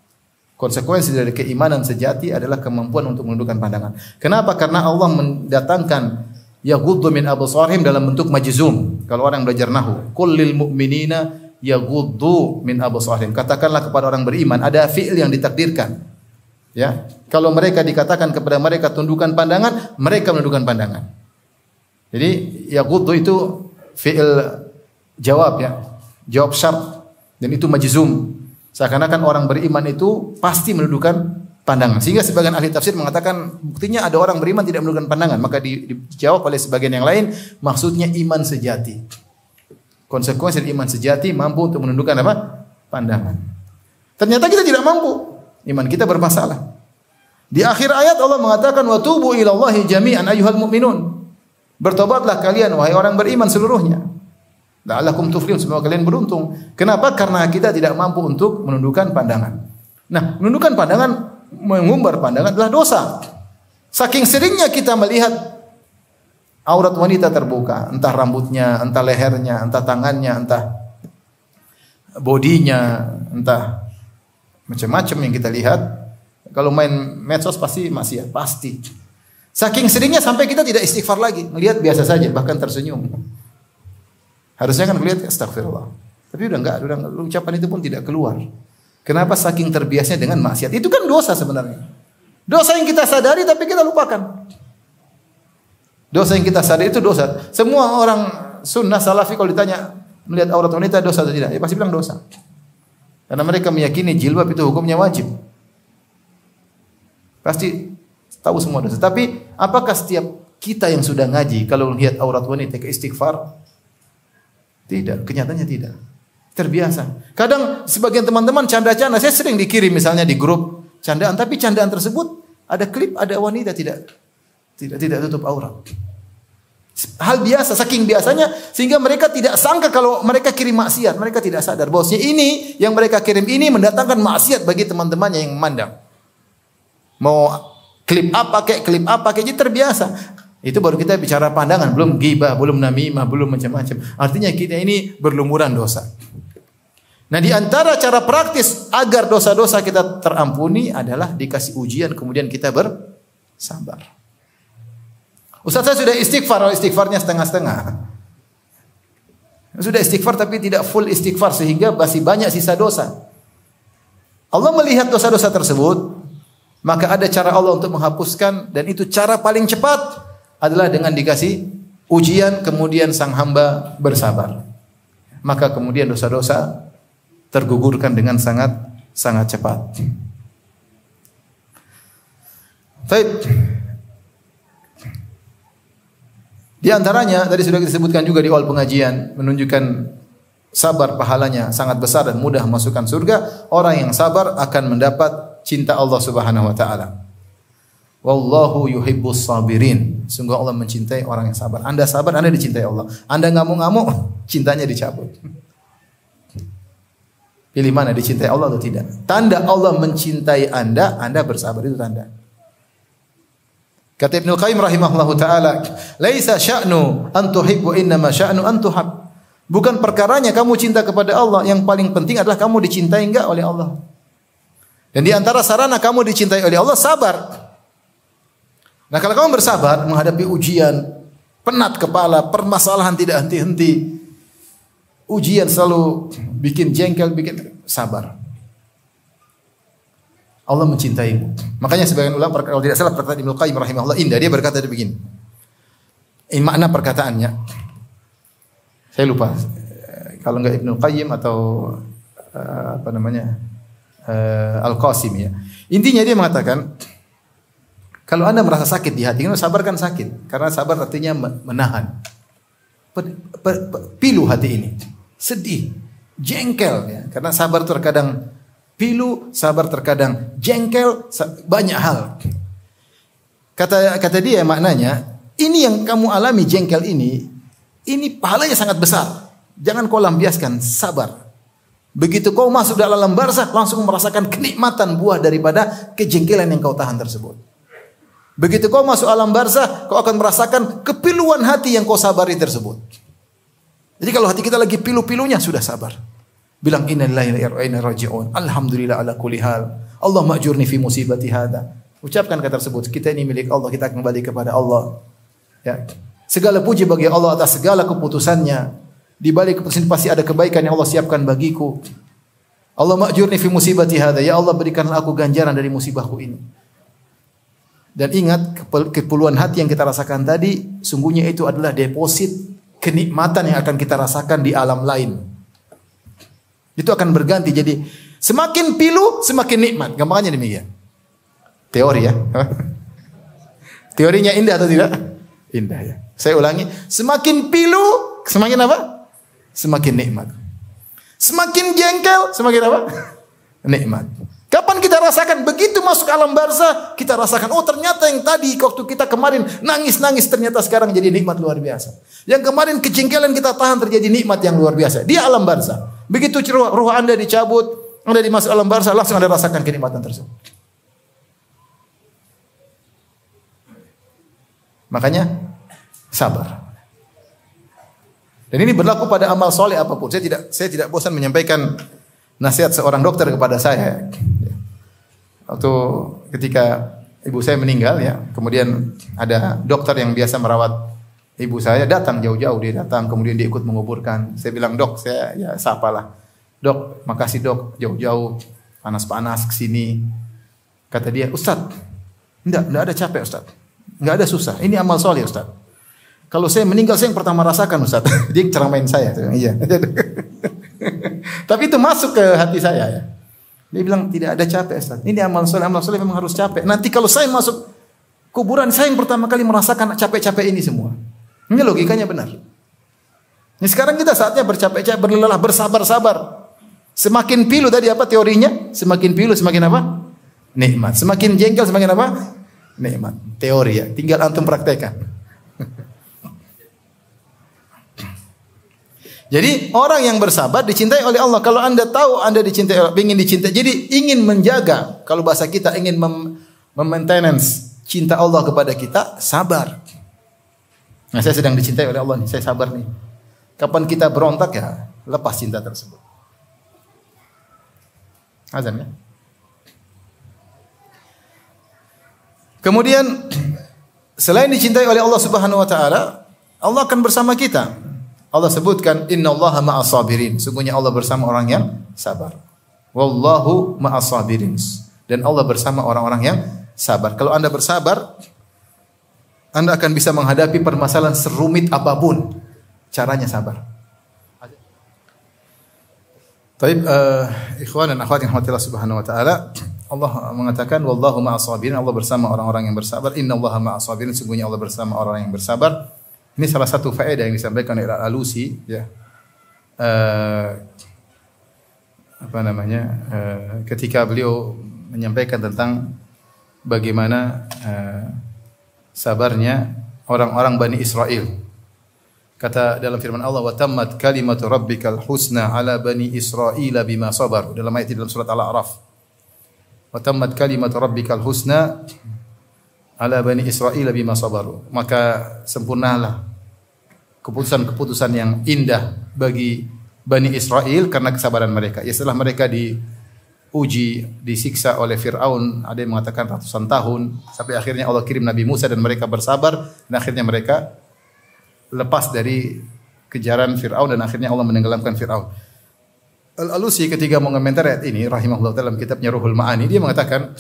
[SPEAKER 3] Konsekuensi dari keimanan sejati adalah kemampuan untuk menundukkan pandangan. Kenapa? Karena Allah mendatangkan yaghuddu min absarihim dalam bentuk majzum. Kalau orang belajar nahwu, qul lil mu'minina yaghuddu min absarihim. Katakanlah kepada orang beriman, ada fi'il yang ditakdirkan. Ya. Kalau mereka dikatakan kepada mereka tundukkan pandangan, mereka menundukkan pandangan. Jadi yaghuddu itu fi'il jawab ya. Jawab syarat dan itu majzum. Seakan-akan orang beriman itu pasti menundukkan pandangan. Sehingga sebagian ahli tafsir mengatakan buktinya ada orang beriman tidak menundukkan pandangan. Maka dijawab oleh sebagian yang lain, maksudnya iman sejati. Konsekuensi dari iman sejati mampu untuk menundukkan apa? Pandangan. Ternyata kita tidak mampu. Iman kita bermasalah. Di akhir ayat Allah mengatakan wa tubu ilallahi jami'an ayyuhal mu'minun. Bertobatlah kalian wahai orang beriman seluruhnya. La'allakum tuflihun, semoga kalian beruntung. Kenapa? Karena kita tidak mampu untuk menundukkan pandangan. Nah, menundukkan pandangan mengumbar pandangan adalah dosa. Saking seringnya kita melihat aurat wanita terbuka, entah rambutnya, entah lehernya, entah tangannya, entah bodinya, entah macam-macam yang kita lihat. Kalau main medsos pasti maksiat, pasti. Saking seringnya sampai kita tidak istighfar lagi, melihat biasa saja, bahkan tersenyum. Harusnya kan melihat astagfirullah. Tapi udah enggak, ucapan itu pun tidak keluar. Kenapa? Saking terbiasanya dengan maksiat. Itu kan dosa sebenarnya. Dosa yang kita sadari tapi kita lupakan. Dosa yang kita sadari itu dosa. Semua orang sunnah salafi kalau ditanya melihat aurat wanita dosa atau tidak, ya pasti bilang dosa. Karena mereka meyakini jilbab itu hukumnya wajib. Pasti tahu semua dosa. Tapi apakah setiap kita yang sudah ngaji kalau lihat aurat wanita ke istighfar? Tidak, kenyataannya tidak. Terbiasa. Kadang sebagian teman-teman canda-canda, saya sering dikirim misalnya di grup candaan, tapi candaan tersebut ada klip ada wanita tidak tutup aurat. Hal biasa, saking biasanya sehingga mereka tidak sangka kalau mereka kirim maksiat, mereka tidak sadar bahwasanya ini yang mereka kirim ini mendatangkan maksiat bagi teman-temannya yang memandang. Mau klip apa kayak jadi terbiasa. Itu baru kita bicara pandangan, belum ghibah, belum namimah, belum macam-macam. Artinya kita ini berlumuran dosa. Nah, di antara cara praktis agar dosa-dosa kita terampuni adalah dikasih ujian kemudian kita bersabar. Ustaz, saya sudah istighfar, istighfarnya setengah-setengah. Sudah istighfar tapi tidak full istighfar sehingga masih banyak sisa dosa. Allah melihat dosa-dosa tersebut, maka ada cara Allah untuk menghapuskan dan itu cara paling cepat adalah dengan dikasih ujian kemudian sang hamba bersabar. Maka kemudian dosa-dosa tergugurkan dengan sangat cepat. Baik. Di antaranya tadi sudah disebutkan juga di awal pengajian menunjukkan sabar pahalanya sangat besar dan mudah masukkan surga. Orang yang sabar akan mendapat cinta Allah Subhanahu wa taala. Wallahu yuhibbus sabirin. Sungguh Allah mencintai orang yang sabar. Anda sabar, Anda dicintai Allah. Anda ngamuk-ngamuk, cintanya dicabut. Pilih mana, dicintai Allah atau tidak? Tanda Allah mencintai Anda, Anda bersabar, itu tanda. Kata Ibnu Qayyim rahimahullahu taala, "Laisa sya'nu an tuhibbu, innama sya'nu an tuhab." Bukan perkaranya kamu cinta kepada Allah, yang paling penting adalah kamu dicintai enggak oleh Allah. Dan di antara sarana kamu dicintai oleh Allah sabar. Nah, kalau kamu bersabar menghadapi ujian, penat kepala, permasalahan tidak henti-henti, ujian selalu bikin jengkel, bikin sabar. Allah mencintaimu. Makanya sebagian ulama kalau tidak salah perkataan Ibnu Qayyim rahimahullah indah, dia berkata begini. Ini makna perkataannya. Saya lupa. Kalau enggak Ibnu Qayyim atau Al-Qasim ya. Intinya dia mengatakan kalau Anda merasa sakit di hati, sabar kan sakit. Karena sabar artinya menahan. Pilu hati ini. Sedih, jengkel ya. Karena sabar terkadang pilu, sabar terkadang jengkel, banyak hal. Kata dia maknanya, ini yang kamu alami jengkel ini pahalanya sangat besar. Jangan kau lampiaskan, sabar. Begitu kau masuk dalam alam barzakh, langsung merasakan kenikmatan buah daripada kejengkelan yang kau tahan tersebut. Begitu kau masuk alam barzakh, kau akan merasakan kepiluan hati yang kau sabari tersebut. Jadi kalau hati kita lagi pilu-pilunya, sudah sabar. Bilang innalillahi wa inna ilaihi raji'un. Alhamdulillah ala kulli hal. Allah ma'jurni fi musibati hadza. Ucapkan kata tersebut, kita ini milik Allah, kita kembali kepada Allah. Ya. Segala puji bagi Allah atas segala keputusannya. Di balik keputusan pasti ada kebaikan yang Allah siapkan bagiku. Allah ma'jurni fi musibati hadza. Ya Allah, berikanlah aku ganjaran dari musibahku ini. Dan ingat, kepuluhan hati yang kita rasakan tadi, sungguhnya itu adalah deposit kenikmatan yang akan kita rasakan di alam lain. Itu akan berganti. Jadi semakin pilu, semakin nikmat. Gampangnya demikian. Teori ya. Teorinya indah atau tidak? Indah ya. Saya ulangi. Semakin pilu, semakin apa? Semakin nikmat. Semakin jengkel, semakin apa? Nikmat. Kapan kita rasakan? Begitu masuk alam barzakh, kita rasakan, oh ternyata yang tadi waktu kita kemarin nangis-nangis ternyata sekarang jadi nikmat luar biasa. Yang kemarin kejengkelan kita tahan terjadi nikmat yang luar biasa. Di alam barzakh. Begitu ruh Anda dicabut, Anda dimasuk alam barzakh, langsung Anda rasakan kenikmatan tersebut. Makanya sabar. Dan ini berlaku pada amal soleh apapun. Saya tidak bosan menyampaikan nasihat seorang dokter kepada saya. Waktu ketika ibu saya meninggal ya, kemudian ada dokter yang biasa merawat ibu saya datang jauh-jauh, dia datang kemudian dia ikut menguburkan. Saya bilang, "Dok, saya ya sapalah. Dok, makasih Dok, jauh-jauh panas-panas ke sini." Kata dia, "Ustaz, enggak ada capek Ustaz. Enggak ada susah. Ini amal soleh Ustaz. Kalau saya meninggal, saya yang pertama rasakan Ustaz." Dia ceramain saya. Iya. Tapi itu masuk ke hati saya ya. Dia bilang, "Tidak ada capek Ustaz. Ini amal soleh memang harus capek. Nanti kalau saya masuk kuburan, saya yang pertama kali merasakan capek-capek ini semua." Ini logikanya benar. Ini sekarang kita saatnya bercapek-capek, berlelah, bersabar-sabar. Semakin pilu tadi apa teorinya? Semakin pilu semakin apa? Nikmat. Semakin jengkel semakin apa? Nikmat. Teori ya. Tinggal antum praktekkan. Jadi orang yang bersabar dicintai oleh Allah. Kalau Anda tahu Anda dicintai, ingin dicintai, jadi ingin menjaga, kalau bahasa kita ingin maintenance cinta Allah kepada kita, sabar. Nah, saya sedang dicintai oleh Allah nih, saya sabar nih. Kapan kita berontak ya, lepas cinta tersebut. Azan ya. Kemudian selain dicintai oleh Allah Subhanahu wa taala, Allah akan bersama kita. Allah sebutkan innallaha ma'as sabirin. Sungguhnya Allah bersama orang yang sabar. Wallahu ma'as sabirin. Dan Allah bersama orang-orang yang sabar. Kalau Anda bersabar, Anda akan bisa menghadapi permasalahan serumit apapun. Caranya sabar. Baik, ikhwan dan akhwat yang rahmatillah subhanahu wa ta'ala, Allah mengatakan wallahu ma'as sabirin. Allah bersama orang-orang yang bersabar. Innallaha ma'as sabirin. Sungguhnya Allah bersama orang yang bersabar. Ini salah satu faedah yang disampaikan oleh Al-Alusi ya. Ketika beliau menyampaikan tentang bagaimana sabarnya orang-orang Bani Israel. Kata dalam firman Allah, wa tammat kalimatu rabbikal husna ala bani Israila bima sabar. Dalam ayat dalam surat Al-A'raf. Wa tammat kalimatu rabbikal husna ala bani Israila bima sabaru. Maka sempurnalah keputusan-keputusan yang indah bagi Bani Israel karena kesabaran mereka. Ya, setelah mereka diuji, disiksa oleh Fir'aun, ada yang mengatakan ratusan tahun, sampai akhirnya Allah kirim Nabi Musa dan mereka bersabar, dan akhirnya mereka lepas dari kejaran Fir'aun dan akhirnya Allah menenggelamkan Fir'aun. Al-Alusi ketika mengomentar ayat ini, rahimahullah dalam kitabnya Ruhul Ma'ani, dia mengatakan,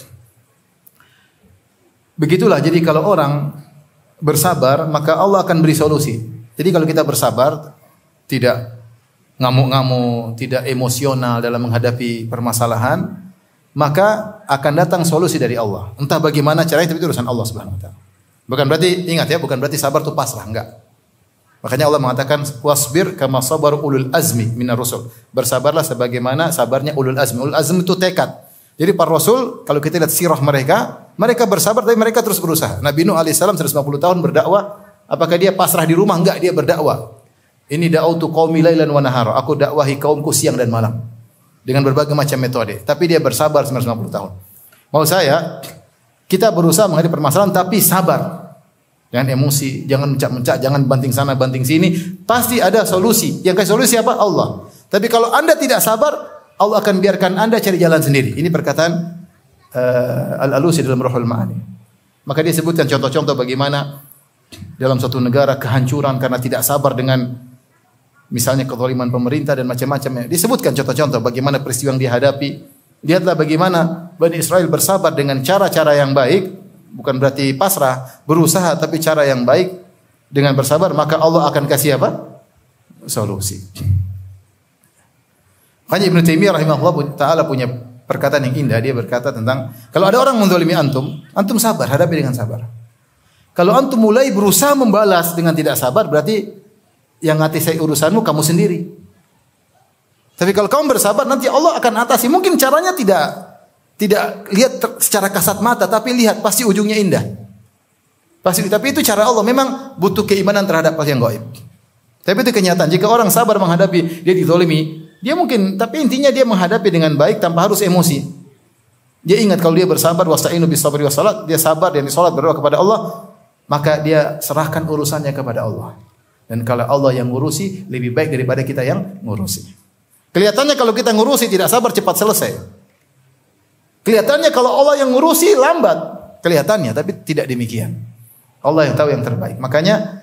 [SPEAKER 3] begitulah, jadi kalau orang bersabar, maka Allah akan beri solusi. Jadi kalau kita bersabar, tidak ngamuk-ngamuk, tidak emosional dalam menghadapi permasalahan, maka akan datang solusi dari Allah. Entah bagaimana caranya, tapi itu urusan Allah Subhanahu wa taala. Bukan berarti, ingat ya, bukan berarti sabar itu pasrah, enggak. Makanya Allah mengatakan wasbir kama sabar ulul azmi minar rusul. Bersabarlah sebagaimana sabarnya ulul azmi. Ulul azmi itu tekad. Jadi para rasul, kalau kita lihat sirah mereka, mereka bersabar tapi mereka terus berusaha. Nabi Nuh alaihissalam 150 tahun berdakwah, apakah dia pasrah di rumah? Enggak, dia berdakwah. Ini da'autu qaumi lailan wa nahara. Aku dakwahi kaumku siang dan malam dengan berbagai macam metode. Tapi dia bersabar 150 tahun. Mau saya, kita berusaha menghadapi permasalahan tapi sabar. Jangan emosi, jangan mencak-mencak, jangan banting sana banting sini. Pasti ada solusi. Yang kasih solusi apa? Allah. Tapi kalau Anda tidak sabar, Allah akan biarkan Anda cari jalan sendiri. Ini perkataan Al-Alusi dalam Ruhul Ma'ani. Maka dia sebutkan contoh-contoh bagaimana dalam suatu negara kehancuran karena tidak sabar dengan misalnya kezaliman pemerintah dan macam-macamnya. Disebutkan contoh-contoh bagaimana peristiwa yang dihadapi. Lihatlah bagaimana Bani Israel bersabar dengan cara-cara yang baik. Bukan berarti pasrah, berusaha tapi cara yang baik dengan bersabar, maka Allah akan kasih apa? Solusi. Makanya Ibnu Taimiyah rahimahullah taala punya perkataan yang indah. Dia berkata tentang kalau ada orang menzalimi antum, antum sabar, hadapi dengan sabar. Kalau antum mulai berusaha membalas dengan tidak sabar, berarti yang ngatisai urusanmu kamu sendiri. Tapi kalau kamu bersabar, nanti Allah akan atasi. Mungkin caranya tidak lihat secara kasat mata, tapi lihat pasti ujungnya indah. Pasti, tapi itu cara Allah. Memang butuh keimanan terhadap hal yang gaib. Tapi itu kenyataan. Jika orang sabar menghadapi dia dizalimi, dia mungkin, tapi intinya dia menghadapi dengan baik tanpa harus emosi. Dia ingat kalau dia bersabar, wasta'inu bis sabri was salat, dia sabar dan salat berdoa kepada Allah, maka dia serahkan urusannya kepada Allah. Dan kalau Allah yang ngurusi, lebih baik daripada kita yang ngurusi. Kelihatannya kalau kita ngurusi tidak sabar, cepat selesai. Kelihatannya kalau Allah yang ngurusi lambat. Kelihatannya, tapi tidak demikian. Allah yang tahu yang terbaik. Makanya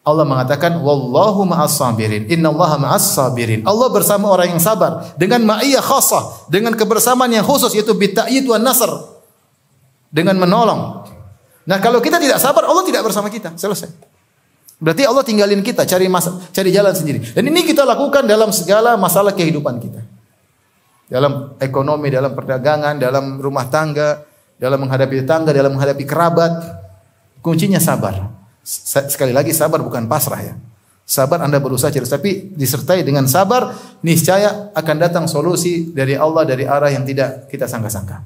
[SPEAKER 3] Allah mengatakan wallahu ma'as sabirin. Innallaha ma'as sabirin. Allah bersama orang yang sabar dengan ma'iyah khassah, dengan kebersamaan yang khusus yaitu bitta'yid wan nasr. Dengan menolong. Nah, kalau kita tidak sabar, Allah tidak bersama kita. Selesai. Berarti Allah tinggalin kita, cari jalan sendiri. Dan ini kita lakukan dalam segala masalah kehidupan kita. Dalam ekonomi, dalam perdagangan, dalam rumah tangga, dalam menghadapi tetangga, dalam menghadapi kerabat. Kuncinya sabar. Sekali lagi sabar bukan pasrah ya. Sabar Anda berusaha cari, tapi disertai dengan sabar, niscaya akan datang solusi dari Allah dari arah yang tidak kita sangka-sangka.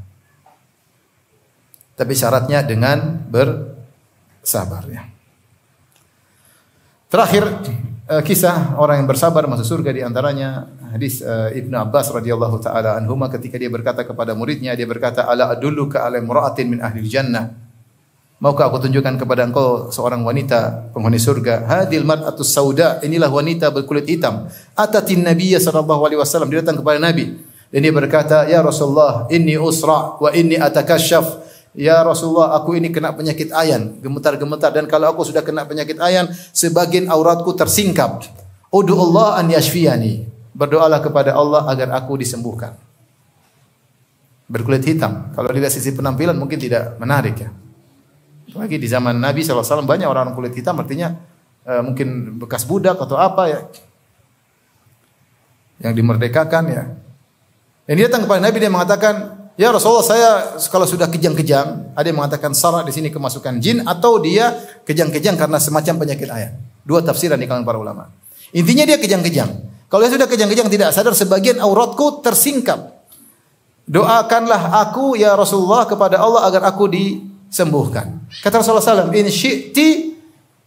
[SPEAKER 3] Tapi syaratnya dengan bersabar ya. Terakhir kisah orang yang bersabar masuk surga, di antaranya hadis Ibnu Abbas radhiyallahu taala anhuma ketika dia berkata kepada muridnya, dia berkata, ala adulluka ala imra'atin min ahli jannah. Maukah aku tunjukkan kepada engkau seorang wanita penghuni surga? Hadil mar'atus sauda, inilah wanita berkulit hitam. Atatin Nabiyya sallallahu alaihi wasallam, dia datang kepada Nabi dan dia berkata, ya Rasulullah, inni usra wa inni atakashaf. Ya Rasulullah, aku ini kena penyakit ayan, gemetar-gemetar, dan kalau aku sudah kena penyakit ayan, sebagian auratku tersingkap. Ud'u Allah an yashfiyani. Berdoalah kepada Allah agar aku disembuhkan. Berkulit hitam. Kalau dilihat sisi penampilan mungkin tidak menarik ya. Lagi di zaman Nabi SAW banyak orang kulit hitam, artinya mungkin bekas budak atau apa ya, yang dimerdekakan ya. Dan dia datang kepada Nabi, dia mengatakan, ya Rasulullah, saya kalau sudah kejang-kejang, ada yang mengatakan sarah di sini kemasukan jin, atau dia kejang-kejang karena semacam penyakit ayan. Dua tafsiran di kalangan para ulama. Intinya dia kejang-kejang. Kalau dia sudah kejang-kejang tidak sadar, sebagian auratku tersingkap. Doakanlah aku ya Rasulullah kepada Allah agar aku disembuhkan. Kata Rasulullah SAW, in syi'ti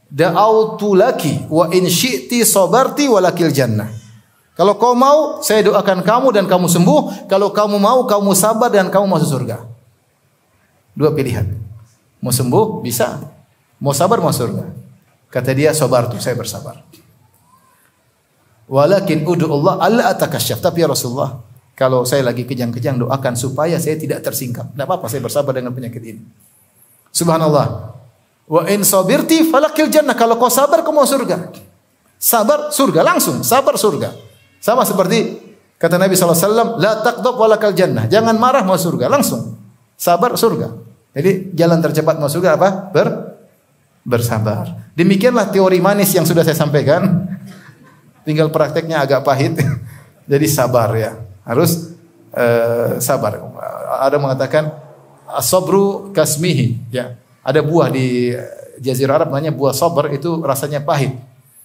[SPEAKER 3] da'autu laki wa in syi'ti sabarti walakil jannah. Kalau kau mau, saya doakan kamu dan kamu sembuh. Kalau kamu mau, kamu sabar dan kamu masuk surga. Dua pilihan. Mau sembuh, bisa. Mau sabar, masuk surga. Kata dia, sabartu, saya bersabar. Walakin ud'u Allah alla atakasyaf. Tapi ya Rasulullah, kalau saya lagi kejang-kejang, doakan supaya saya tidak tersingkap. Tidak apa-apa, saya bersabar dengan penyakit ini. Subhanallah. Wa in sabirti falakil jannah. Kalau kau sabar, kau mau surga. Sabar, surga. Langsung. Sabar, surga. Sama seperti kata Nabi SAW, la taqdab walakal jannah. Jangan marah, mau surga. Langsung. Sabar, surga. Jadi jalan tercepat mau surga apa? Bersabar. Demikianlah teori manis yang sudah saya sampaikan. Tinggal prakteknya agak pahit. Jadi sabar ya. Harus sabar. Ada mengatakan as-sabru kasmihi, ya. Ada buah di Jazirah Arab namanya buah sabar, itu rasanya pahit.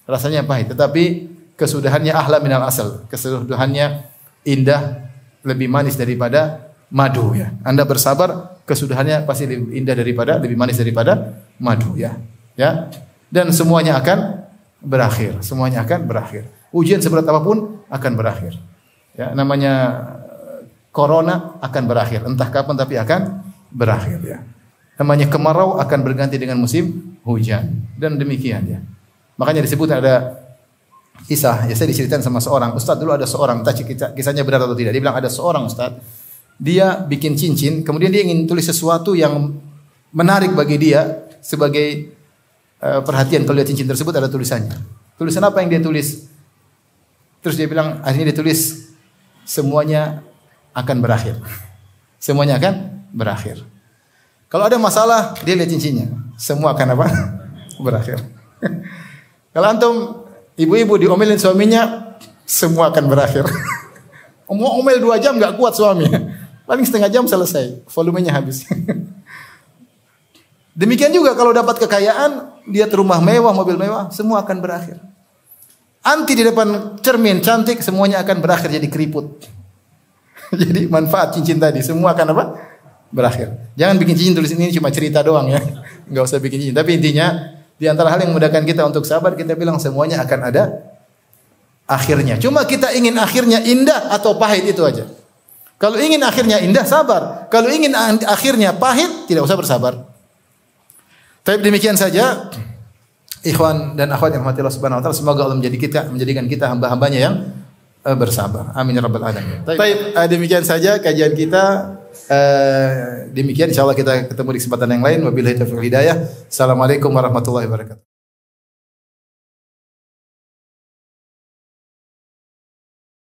[SPEAKER 3] Rasanya pahit, tetapi kesudahannya ahla minal asal. Kesudahannya indah, lebih manis daripada madu ya. Anda bersabar, kesudahannya pasti lebih indah daripada, lebih manis daripada madu ya. Ya. Dan semuanya akan berakhir. Semuanya akan berakhir. Ujian seberat apapun akan berakhir. Ya, namanya corona akan berakhir. Entah kapan tapi akan berakhir ya. Namanya kemarau akan berganti dengan musim hujan dan demikian ya. Makanya disebut ada kisah, ya saya diceritain sama seorang ustaz dulu, ada seorang, entah kisahnya benar atau tidak. Dia bilang ada seorang ustaz, dia bikin cincin, kemudian dia ingin tulis sesuatu yang menarik bagi dia sebagai perhatian. Kalau lihat cincin tersebut ada tulisannya. Tulisan apa yang dia tulis? Terus dia bilang, akhirnya dia tulis, semuanya akan berakhir. Semuanya akan berakhir. Kalau ada masalah, dia lihat cincinnya. Semua akan apa? Berakhir. Kalau antum ibu-ibu diomelin suaminya, semua akan berakhir. Mau omel 2 jam nggak kuat suaminya. Paling setengah jam selesai, volumenya habis. Demikian juga kalau dapat kekayaan, dia rumah mewah, mobil mewah, semua akan berakhir. Anti di depan cermin cantik, semuanya akan berakhir jadi keriput. Jadi manfaat cincin tadi, semua akan apa? Berakhir. Jangan bikin cincin tulis ini cuma cerita doang ya. Enggak usah bikin cincin. Tapi intinya di antara hal yang memudahkan kita untuk sabar, kita bilang semuanya akan ada akhirnya. Cuma kita ingin akhirnya indah atau pahit, itu aja. Kalau ingin akhirnya indah, sabar. Kalau ingin akhirnya pahit, tidak usah bersabar. Baik, demikian saja ikhwan dan akhwat yang rahmati Allah Subhanahu wa taala, semoga Allah menjadikan kita hamba-hambanya yang bersabar. Amin ya rabbal alamin. Baik, demikian saja kajian kita. Demikian insyaallah kita ketemu di kesempatan yang lain. Wabillahi taufiq wal hidayah. Assalamualaikum warahmatullahi wabarakatuh.